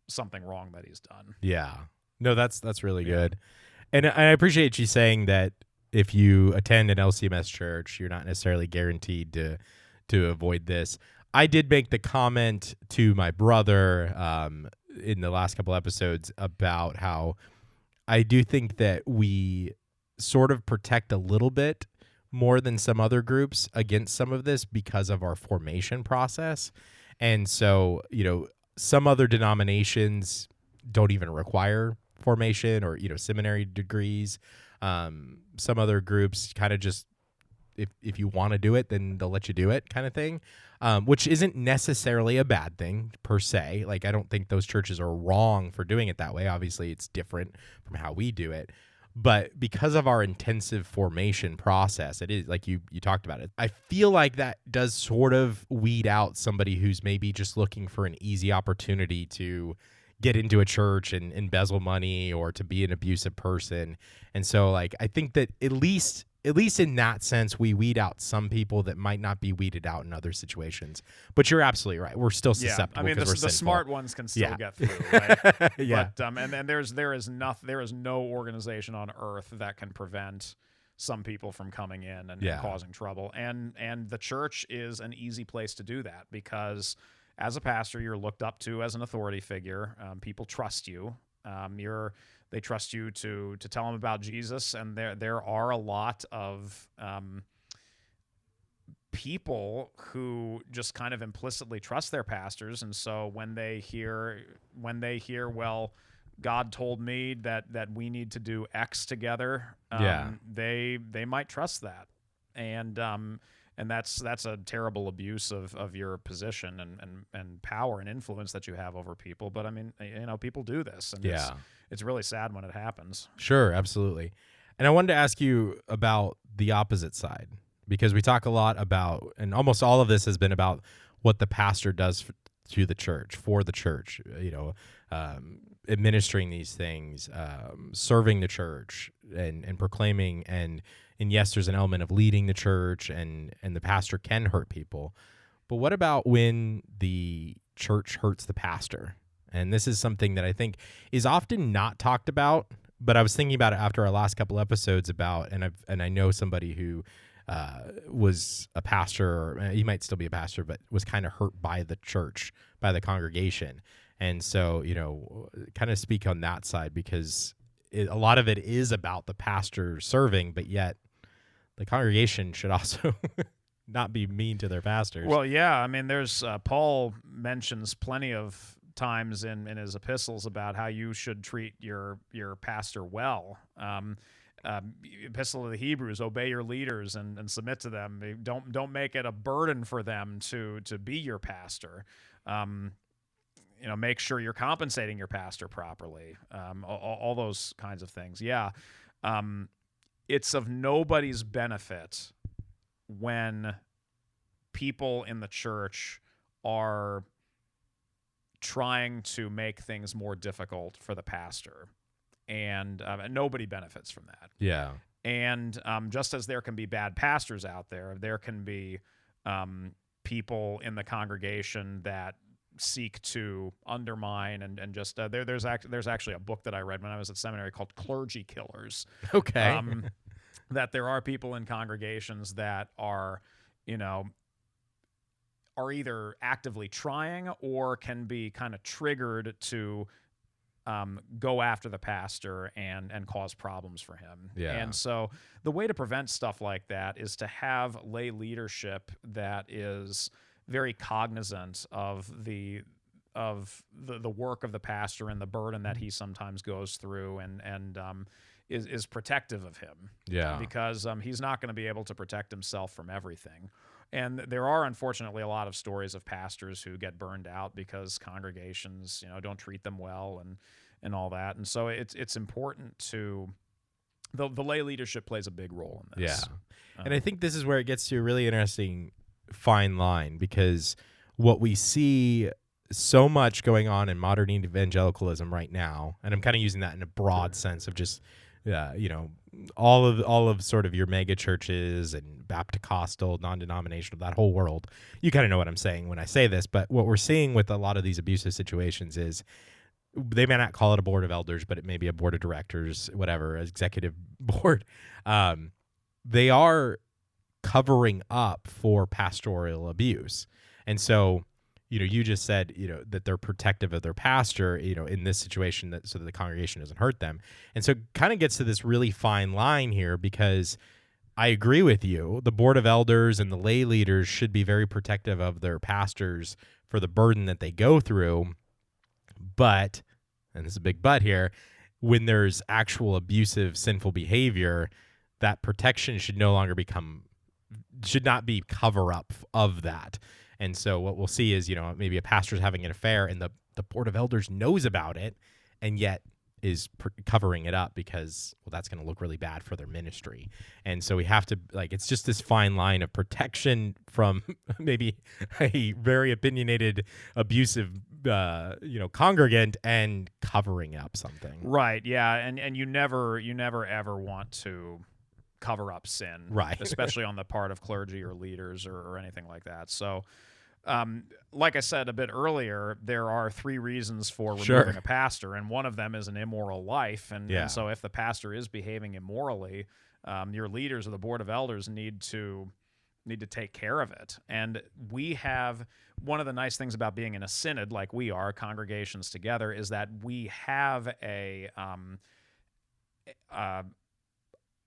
something wrong that he's done.
Yeah. No, that's really good. And I appreciate you saying that if you attend an LCMS church, you're not necessarily guaranteed to avoid this. I did make the comment to my brother in the last couple episodes about how I do think that we sort of protect a little bit more than some other groups against some of this because of our formation process. And so, some other denominations don't even require formation or, seminary degrees. Some other groups kind of just, if you want to do it, then they'll let you do it kind of thing, which isn't necessarily a bad thing per se. Like, I don't think those churches are wrong for doing it that way. Obviously, it's different from how we do it. But because of our intensive formation process, it is like you talked about it. I feel like that does sort of weed out somebody who's maybe just looking for an easy opportunity to get into a church and embezzle money or to be an abusive person. And so, like, I think that at least in that sense, we weed out some people that might not be weeded out in other situations. But you're absolutely right. We're still susceptible.
I mean, the smart ones can still get through, right?
Yeah.
But and there is no organization on earth that can prevent some people from coming in and causing trouble. And the church is an easy place to do that because as a pastor, you're looked up to as an authority figure. People trust you. They trust you to tell them about Jesus, and there are a lot of people who just kind of implicitly trust their pastors, and so when they hear, well, God told me that we need to do X together, they might trust that, and that's a terrible abuse of your position and power and influence that you have over people. But I mean, people do this, and it's really sad when it happens.
Sure, absolutely. And I wanted to ask you about the opposite side, because we talk a lot about, and almost all of this has been about what the pastor does to the church, for the church, administering these things, serving the church and proclaiming. And yes, there's an element of leading the church, and the pastor can hurt people. But what about when the church hurts the pastor? And this is something that I think is often not talked about, but I was thinking about it after our last couple episodes about, and I know somebody who was a pastor, or he might still be a pastor, but was kind of hurt by the church, by the congregation. And so, kind of speak on that side, because a lot of it is about the pastor serving, but yet the congregation should also not be mean to their pastors.
Well, yeah. I mean, there's Paul mentions plenty of times in his epistles about how you should treat your pastor well. Epistle of the Hebrews: obey your leaders and submit to them. Don't make it a burden for them to be your pastor. Make sure you're compensating your pastor properly. All those kinds of things. Yeah. It's of nobody's benefit when people in the church are trying to make things more difficult for the pastor, and nobody benefits from that.
Yeah.
And just as there can be bad pastors out there, there can be people in the congregation that seek to undermine and just there's actually a book that I read when I was at seminary called Clergy Killers.
Okay.
That there are people in congregations that are either actively trying or can be kind of triggered to go after the pastor and cause problems for him.
Yeah.
And so the way to prevent stuff like that is to have lay leadership that is very cognizant of the work of the pastor and the burden that he sometimes goes through, and is protective of him.
Yeah.
Because he's not going to be able to protect himself from everything. And there are, unfortunately, a lot of stories of pastors who get burned out because congregations, don't treat them well and all that. And so it's important to the lay leadership plays a big role in this.
Yeah. And I think this is where it gets to a really interesting fine line, because what we see so much going on in modern evangelicalism right now, and I'm kind of using that in a broad sense of just all of sort of your mega churches and Baptist-costal, non-denominational, that whole world. You kind of know what I'm saying when I say this, but what we're seeing with a lot of these abusive situations is they may not call it a board of elders, but it may be a board of directors, whatever, executive board. They are covering up for pastoral abuse. And so, you just said, that they're protective of their pastor, in this situation, that so that the congregation doesn't hurt them. And so it kind of gets to this really fine line here, because I agree with you. The board of elders and the lay leaders should be very protective of their pastors for the burden that they go through. But, and there's a big but here, when there's actual abusive, sinful behavior, that protection should not be cover up of that. And so what we'll see is, maybe a pastor's having an affair and the board of elders knows about it and yet is covering it up because, well, that's going to look really bad for their ministry. And so we have to, it's just this fine line of protection from maybe a very opinionated, abusive, congregant, and covering up something.
Right. Yeah. And you never ever want to cover up sin,
right?
Especially on the part of clergy or leaders or anything like that. So, like I said a bit earlier, there are 3 reasons for removing a pastor, and one of them is an immoral life. And so if the pastor is behaving immorally, your leaders or the board of elders need to take care of it. And we have one of the nice things about being in a synod, like we are, congregations together, is that we have a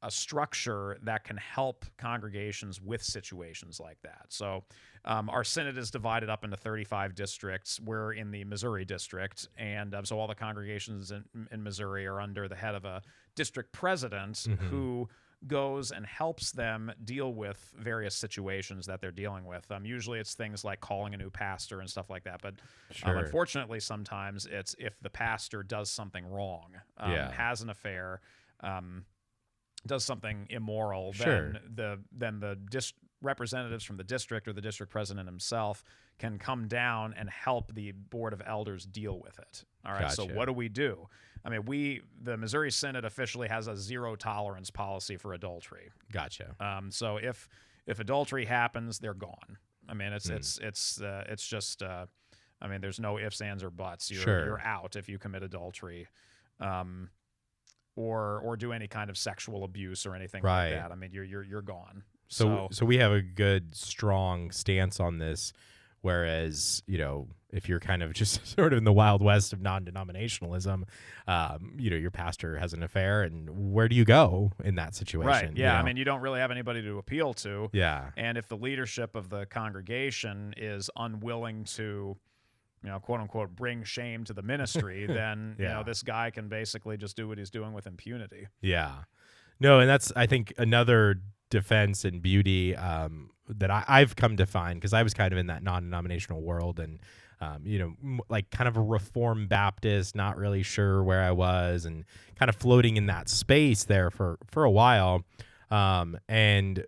structure that can help congregations with situations like that. So our synod is divided up into 35 districts. We're in the Missouri district, and so all the congregations in Missouri are under the head of a district president who goes and helps them deal with various situations that they're dealing with. Usually it's things like calling a new pastor and stuff like that. But unfortunately, sometimes it's if the pastor does something wrong, has an affair, does something immoral, then the representatives from the district or the district president himself can come down and help the board of elders deal with it. All right. Gotcha. So what do? I mean, the Missouri Synod officially has a 0 tolerance policy for adultery.
Gotcha.
So if adultery happens, they're gone. I mean, it's just I mean, there's no ifs, ands, or buts. You're out if you commit adultery. Or do any kind of sexual abuse or anything like that. I mean, you're gone.
So we have a good, strong stance on this, whereas, if you're kind of just sort of in the wild west of non-denominationalism, your pastor has an affair, and where do you go in that situation?
Right. Yeah. I mean, you don't really have anybody to appeal to.
Yeah.
And if the leadership of the congregation is unwilling to, quote unquote, bring shame to the ministry, then, this guy can basically just do what he's doing with impunity.
Yeah. No, and that's, I think, another defense and beauty that I've come to find, because I was kind of in that non-denominational world and, like kind of a Reformed Baptist, not really sure where I was, and kind of floating in that space there for a while. And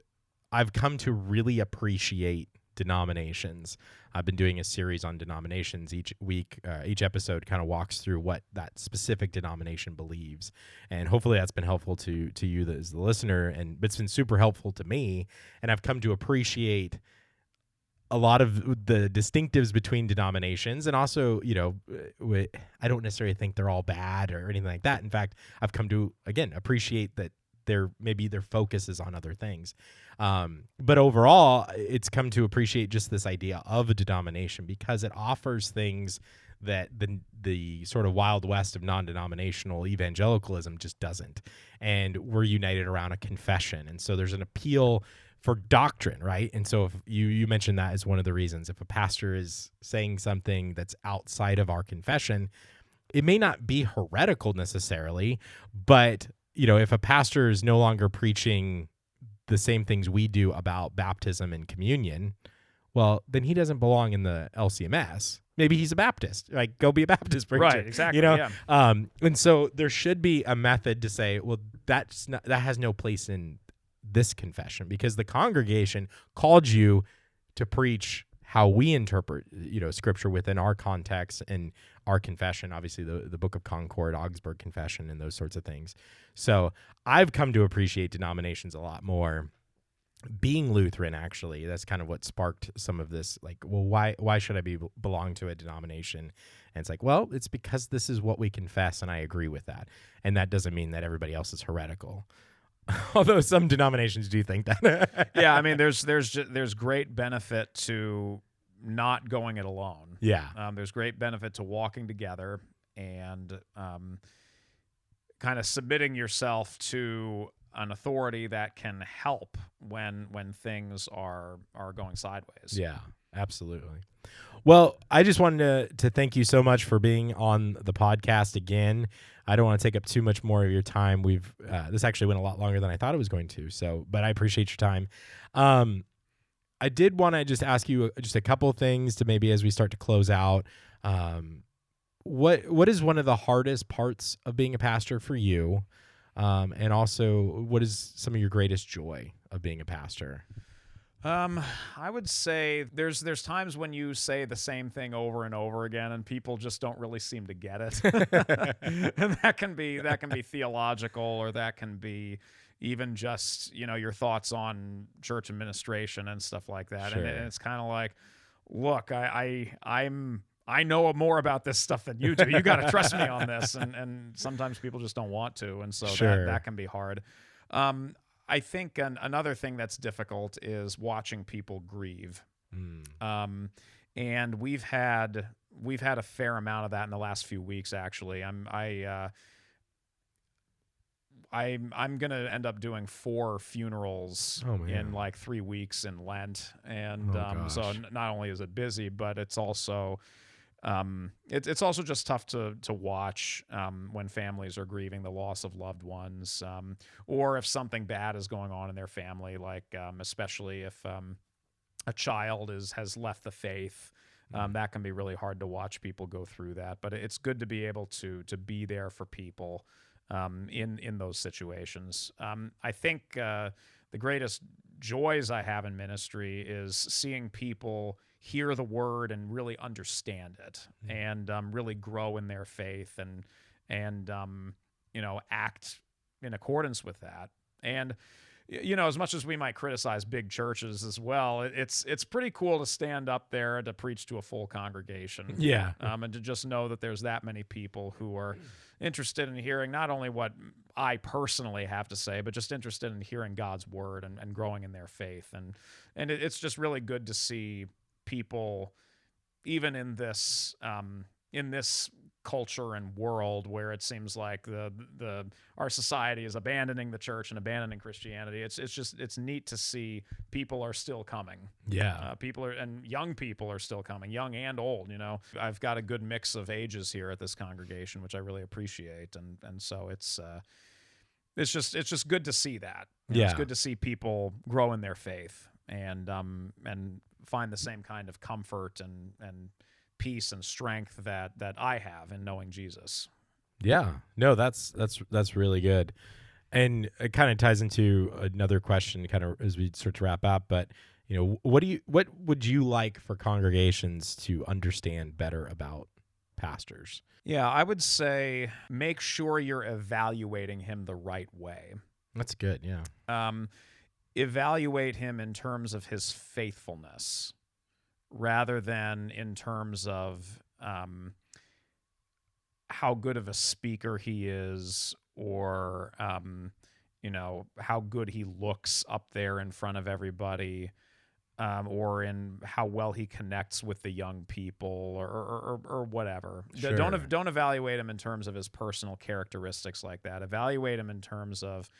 I've come to really appreciate denominations. I've been doing a series on denominations each week. Each episode kind of walks through what that specific denomination believes, and hopefully that's been helpful to you as the listener. And it's been super helpful to me, and I've come to appreciate a lot of the distinctives between denominations, and also, I don't necessarily think they're all bad or anything like that. In fact, I've come to, again, appreciate that maybe their focus is on other things. But overall, it's come to appreciate just this idea of a denomination, because it offers things that the sort of wild west of non-denominational evangelicalism just doesn't. And we're united around a confession. And so there's an appeal for doctrine, right? And so if you mentioned that as one of the reasons, if a pastor is saying something that's outside of our confession, it may not be heretical necessarily, but if a pastor is no longer preaching the same things we do about baptism and communion, well, then he doesn't belong in the LCMS. Maybe he's a Baptist. Like, go be a Baptist preacher.
Right, exactly. Yeah.
And so there should be a method to say, well, that has no place in this confession, because the congregation called you to preach how we interpret, scripture within our context and our confession, obviously the Book of Concord, Augsburg Confession, and those sorts of things. So I've come to appreciate denominations a lot more. Being Lutheran, actually, that's kind of what sparked some of this. Like, well, why should I belong to a denomination? And it's like, well, it's because this is what we confess, and I agree with that. And that doesn't mean that everybody else is heretical. Although some denominations do think that.
Yeah, I mean, there's great benefit to not going it alone.
Yeah.
There's great benefit to walking together and kind of submitting yourself to an authority that can help when things are going sideways.
Yeah, absolutely. Well, I just wanted to thank you so much for being on the podcast again. I don't want to take up too much more of your time. This actually went a lot longer than I thought it was going to. But I appreciate your time. I did want to just ask you just a couple of things to maybe as we start to close out. What is one of the hardest parts of being a pastor for you? And also, what is some of your greatest joy of being a pastor?
I would say there's times when you say the same thing over and over again, and people just don't really seem to get it. And that can be theological, or that can be even just your thoughts on church administration and stuff like that.
Sure.
And it's kind of like, look, I know more about this stuff than you do. You got to trust me on this, and sometimes people just don't want to, and so
Sure.
that can be hard. I think another thing that's difficult is watching people grieve. And we've had a fair amount of that in the last few weeks, actually. I'm going to end up doing 4 funerals in like 3 weeks in Lent. And so not only is it busy, but it's also it's also just tough to watch when families are grieving the loss of loved ones, or if something bad is going on in their family, like especially if a child has left the faith. That can be really hard to watch people go through that. But it's good to be able to be there for people in those situations. I think the greatest joys I have in ministry is seeing people hear the word and really understand it, and really grow in their faith and act in accordance with that. And as much as we might criticize big churches as well, it's pretty cool to stand up there and to preach to a full congregation.
Yeah.
And to just know that there's that many people who are interested in hearing not only what I personally have to say, but just interested in hearing God's word and growing in their faith. And it's just really good to see people even in this culture and world where it seems like our society is abandoning the church and abandoning Christianity, it's neat to see people are still coming.
Yeah.
And young people are still coming, young and old. I've got a good mix of ages here at this congregation, which I really appreciate, and so it's just good to see that. It's good to see people grow in their faith and find the same kind of comfort and peace and strength that I have in knowing Jesus.
Yeah. No, that's really good. And it kind of ties into another question kind of as we start to wrap up, but what would you like for congregations to understand better about pastors?
Yeah, I would say make sure you're evaluating him the right way.
That's good, yeah.
Evaluate him in terms of his faithfulness rather than in terms of how good of a speaker he is or, how good he looks up there in front of everybody, or in how well he connects with the young people or whatever.
Sure.
Don't evaluate him in terms of his personal characteristics like that. Evaluate him in terms of,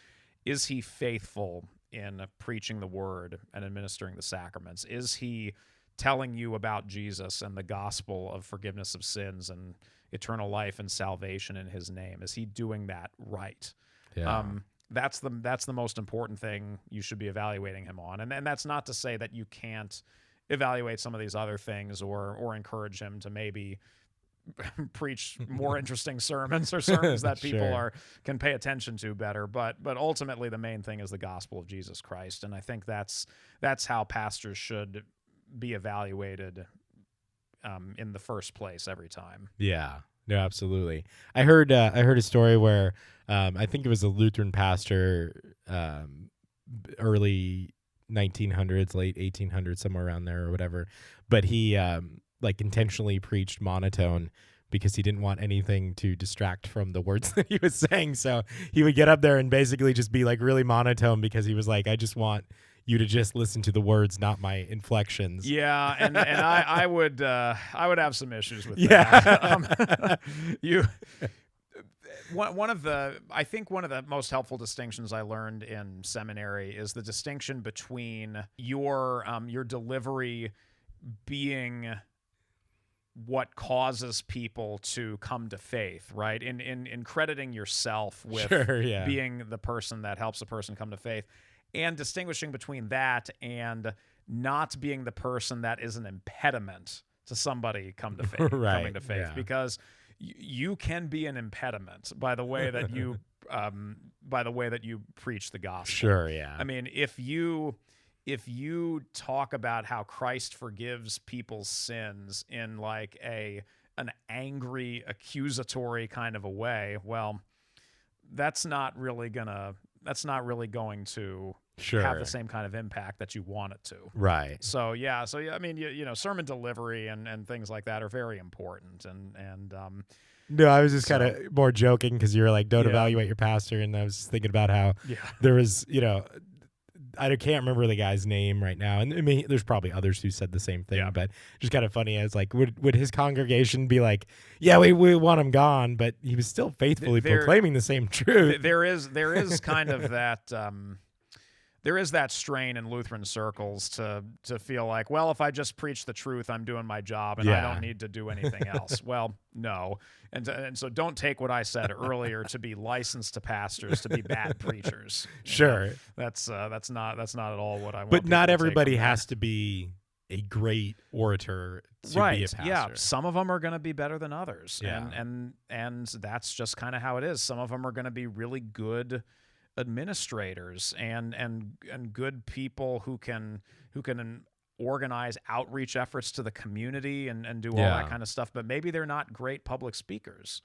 is he faithful in preaching the word and administering the sacraments? Is he telling you about Jesus and the gospel of forgiveness of sins and eternal life and salvation in his name? Is he doing that right?
Yeah.
That's the most important thing you should be evaluating him on. And that's not to say that you can't evaluate some of these other things or encourage him to maybe preach more interesting sermons or sermons that people
Sure.
can pay attention to better. But ultimately the main thing is the gospel of Jesus Christ. And I think that's how pastors should be evaluated in the first place every time.
Yeah, no, absolutely. I heard a story where I think it was a Lutheran pastor, early 1900s, late 1800s, somewhere around there or whatever. But he intentionally preached monotone because he didn't want anything to distract from the words that he was saying. So he would get up there and basically just be like really monotone because he was like, I just want you to just listen to the words, not my inflections.
Yeah, and I would have some issues with
that.
One of the most helpful distinctions I learned in seminary is the distinction between your delivery being what causes people to come to faith, right? In crediting yourself with being the person that helps a person come to faith, and distinguishing between that and not being the person that is an impediment to somebody coming to faith, because you can be an impediment by the way that you preach the gospel.
Sure, yeah.
I mean, if you talk about how Christ forgives people's sins in like an angry, accusatory kind of a way, well, that's not really going to have the same kind of impact that you want it to.
Right.
So I mean, sermon delivery and things like that are very important. And
no, I was just kind of more joking because you were like, don't evaluate your pastor. And I was just thinking about how there was, I can't remember the guy's name right now. And I mean, there's probably others who said the same thing, but just kind of funny. I was like, would his congregation be like, yeah, we want him gone, but he was still faithfully proclaiming the same truth.
There is kind of that, there is that strain in Lutheran circles to feel like, well, if I just preach the truth, I'm doing my job and I don't need to do anything else. Well, no. And so don't take what I said earlier to be licensed to pastors to be bad preachers.
Sure.
That's not at all what I want.
But not everybody has to be a great orator to be a pastor.
Yeah, some of them are going to be better than others.
Yeah.
And that's just kind of how it is. Some of them are going to be really good administrators and good people who can organize outreach efforts to the community and do all that kind of stuff, but maybe they're not great public speakers,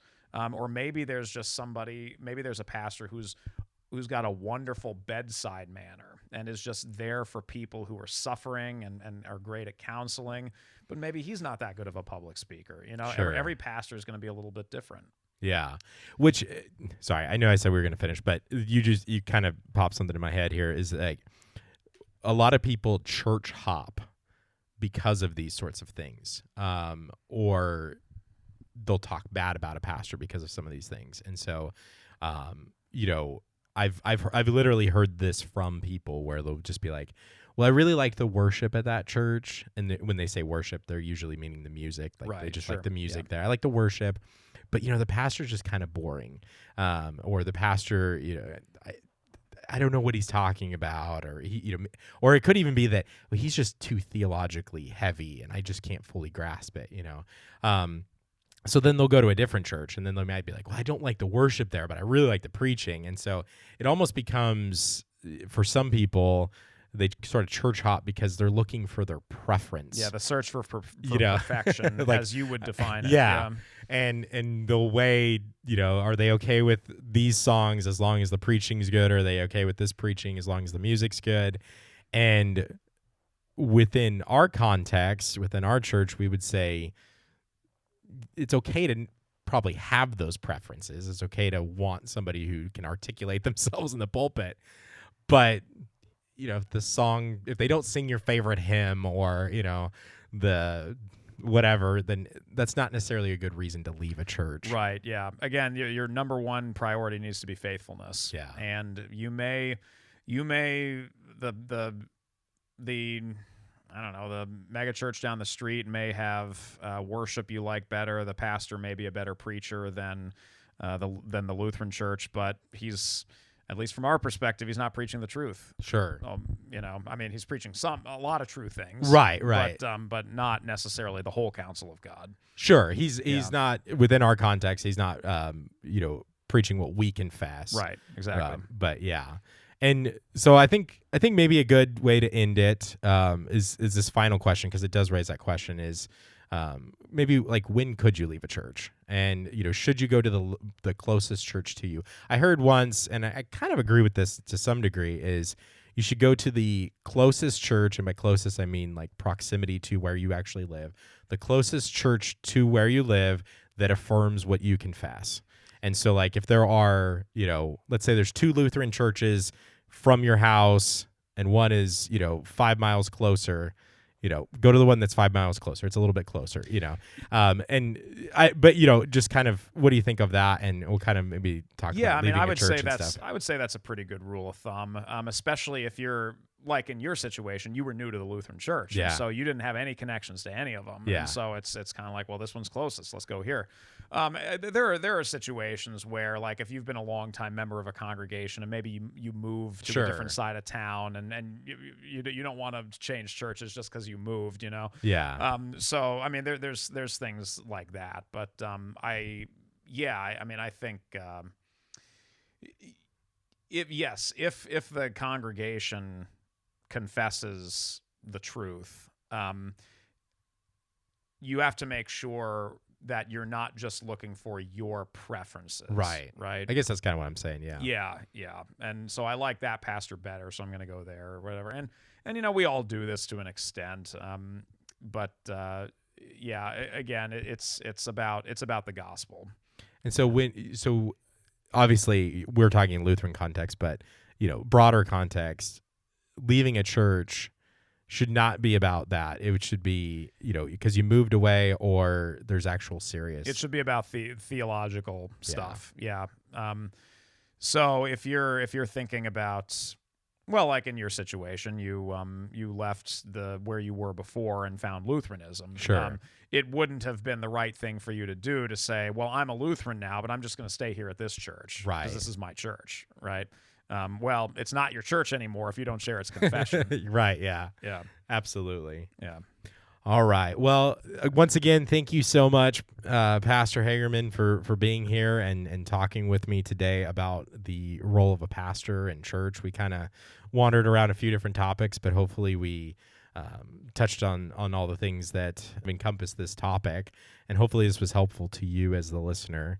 or maybe there's just maybe there's a pastor who's got a wonderful bedside manner and is just there for people who are suffering and are great at counseling, but maybe he's not that good of a public speaker.
Sure.
Every pastor is going to be a little bit different.
Yeah. Which, sorry, I know I said we were going to finish, but you kind of popped something in my head here is like a lot of people church hop because of these sorts of things, or they'll talk bad about a pastor because of some of these things. And so, I've literally heard this from people where they'll just be like, well, I really like the worship at that church. And when they say worship, they're usually meaning the music. Like
Right,
they just
sure.
like the music there. I like the worship, but the pastor's just kind of boring. Or the pastor, I don't know what he's talking about, or or it could even be that he's just too theologically heavy and I just can't fully grasp it, So then they'll go to a different church and then they might be like, well, I don't like the worship there, but I really like the preaching. And so it almost becomes, for some people, they sort of church hop because they're looking for their preference.
Yeah, the search for perfection,
Like,
as you would define it.
Yeah. And they'll weigh, are they okay with these songs as long as the preaching's good? Are they okay with this preaching as long as the music's good? And within our context, within our church, we would say it's okay to probably have those preferences. It's okay to want somebody who can articulate themselves in the pulpit. But if they don't sing your favorite hymn or, the whatever, then that's not necessarily a good reason to leave a church.
Right. Yeah. Again, your number one priority needs to be faithfulness.
Yeah.
And you may the I don't know, the mega church down the street may have worship you like better. The pastor may be a better preacher than the Lutheran church, but he's, at least from our perspective, he's not preaching the truth.
Sure.
He's preaching a lot of true things.
Right.
But not necessarily the whole counsel of God.
Sure. He's not, within our context, he's not, preaching what we confess.
Right. Exactly.
But yeah. And so I think maybe a good way to end it is this final question, because it does raise that question, is maybe like, when could you leave a church? And, should you go to the closest church to you? I heard once, and I kind of agree with this to some degree, is you should go to the closest church. And by closest, I mean like proximity to where you actually live. The closest church to where you live that affirms what you confess. And so, like, if there are, let's say there's 2 Lutheran churches from your house and one is, 5 miles closer, go to the one that's 5 miles closer. It's a little bit closer, just kind of, what do you think of that? And we'll kind of maybe talk about leaving a church and stuff.
I would say that's a pretty good rule of thumb, especially if you're, like in your situation, you were new to the Lutheran church.
Yeah.
And so you didn't have any connections to any of them.
Yeah.
And so it's kind of like, well, this one's closest. Let's go here. There are situations where, like, if you've been a longtime member of a congregation and maybe you move to
Sure.
a different side of town and you don't want to change churches just because you moved,
Yeah.
There's things like that. But I think if the congregation confesses the truth, you have to make sure that you're not just looking for your preferences.
Right.
I
guess that's kind of what I'm saying. Yeah.
Yeah. And so I like that pastor better, so I'm going to go there or whatever. And we all do this to an extent. Again, it's about the gospel.
And so obviously we're talking Lutheran context, but broader context, leaving a church should not be about that. It should be, because you moved away or there's actual serious.
It should be about theological stuff. Yeah. So if you're thinking about, well, like in your situation, you left where you were before and found Lutheranism.
Sure.
It wouldn't have been the right thing for you to do to say, well, I'm a Lutheran now, but I'm just going to stay here at this church.
Right.
Because this is my church. Right. Well, it's not your church anymore if you don't share its confession.
Right. Yeah.
Yeah.
Absolutely.
Yeah.
All right. Well, once again, thank you so much, Pastor Hagerman, for being here and talking with me today about the role of a pastor in church. We kind of wandered around a few different topics, but hopefully we touched on all the things that encompass this topic, and hopefully this was helpful to you as the listener.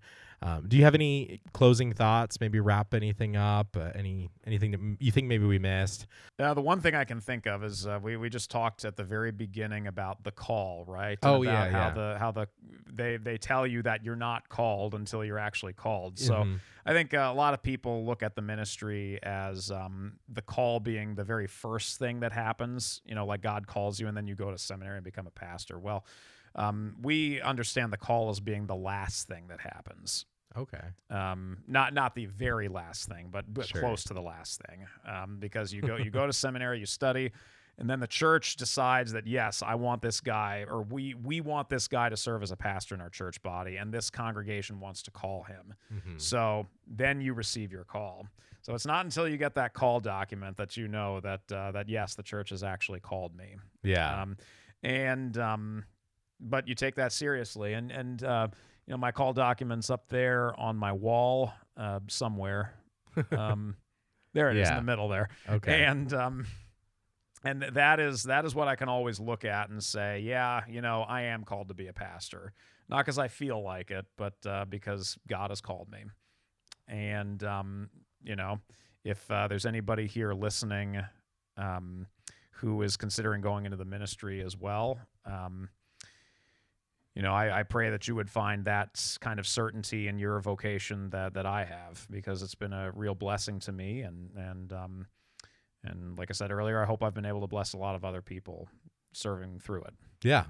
Do you have any closing thoughts? Maybe wrap anything up? Anything that you think maybe we missed?
The one thing I can think of is we just talked at the very beginning about the call, right?
Oh,
about how they tell you that you're not called until you're actually called. So I think a lot of people look at the ministry as the call being the very first thing that happens, like God calls you and then you go to seminary and become a pastor. Well, we understand the call as being the last thing that happens.
Okay.
Not the very last thing, but
Sure.
close to the last thing. Because you go to seminary, you study, and then the church decides that, yes, I want this guy, or we want this guy to serve as a pastor in our church body, and this congregation wants to call him.
Mm-hmm.
So then you receive your call. So it's not until you get that call document that you know that yes, the church has actually called me.
Yeah.
But you take that seriously, and my call document's up there on my wall somewhere. There it is in the middle there.
Okay.
And that is what I can always look at and say, yeah, I am called to be a pastor, not because I feel like it, but because God has called me. And if there's anybody here listening who is considering going into the ministry as well, I pray that you would find that kind of certainty in your vocation that I have, because it's been a real blessing to me. And like I said earlier, I hope I've been able to bless a lot of other people serving through it.
Yeah.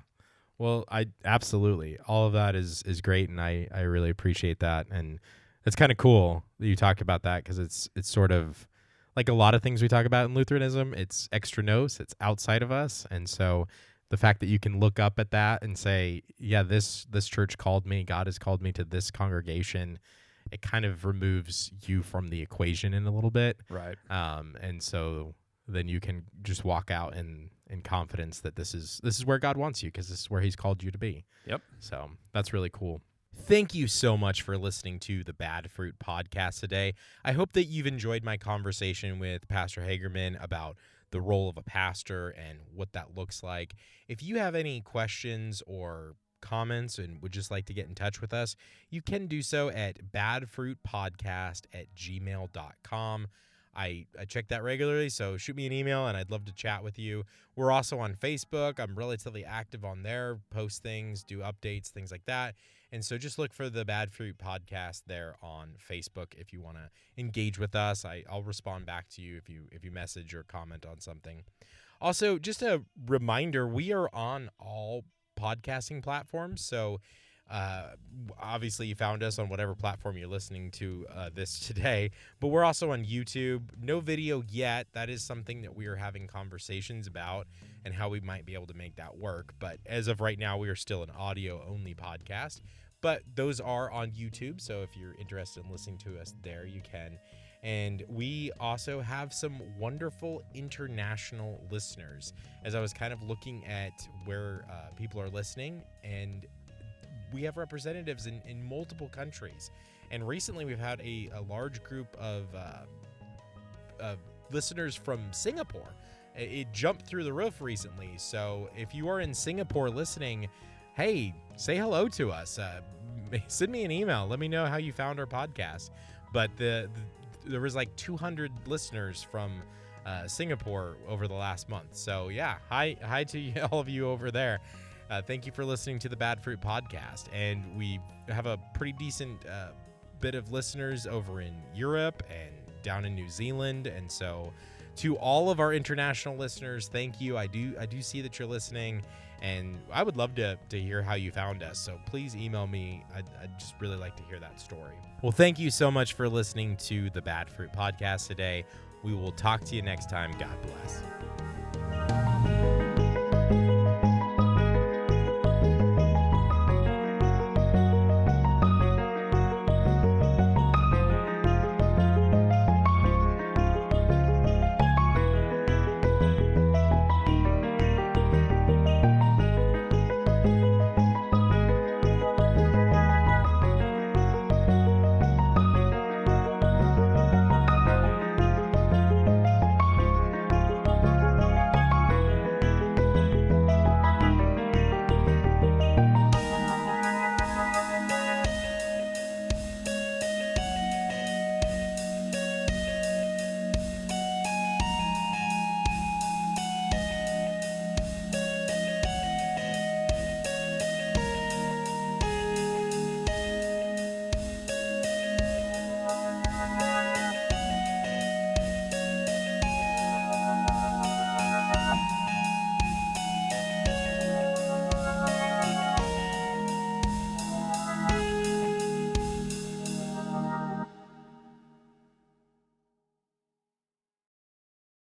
Well, I absolutely. All of that is great, and I really appreciate that. And it's kind of cool that you talk about that, because it's sort of like a lot of things we talk about in Lutheranism. It's extra nos, it's outside of us. And so the fact that you can look up at that and say, yeah, this church called me, God has called me to this congregation, it kind of removes you from the equation in a little bit.
Right.
And so then you can just walk out in confidence that this is where God wants you, because this is where he's called you to be.
Yep.
So that's really cool. Thank you so much for listening to the Bad Fruit podcast today. I hope that you've enjoyed my conversation with Pastor Hagerman about the role of a pastor and what that looks like. If you have any questions or comments and would just like to get in touch with us, you can do so at badfruitpodcast@gmail.com. I check that regularly, so shoot me an email and I'd love to chat with you. We're also on Facebook. I'm relatively active on there, post things, do updates, things like that. And so just look for the Bad Fruit Podcast there on Facebook if you want to engage with us. I'll respond back to you if you message or comment on something. Also, just a reminder, we are on all podcasting platforms. So obviously you found us on whatever platform you're listening to this today, but we're also on YouTube. No video yet. That is something that we are having conversations about and how we might be able to make that work. But as of right now, we are still an audio only podcast, but those are on YouTube. So if you're interested in listening to us there, you can. And we also have some wonderful international listeners. As I was kind of looking at where people are listening, and we have representatives in multiple countries. And recently we've had a large group of listeners from Singapore. It jumped through the roof recently. So if you are in Singapore listening, hey, say hello to us. Send me an email. Let me know how you found our podcast. But there was like 200 listeners from Singapore over the last month. So yeah, hi to all of you over there. Thank you for listening to the Bad Fruit Podcast. And we have a pretty decent bit of listeners over in Europe and down in New Zealand. And so to all of our international listeners, thank you. I do see that you're listening, and I would love to hear how you found us. So please email me. I'd just really like to hear that story. Well, thank you so much for listening to the Bad Fruit Podcast today. We will talk to you next time. God bless.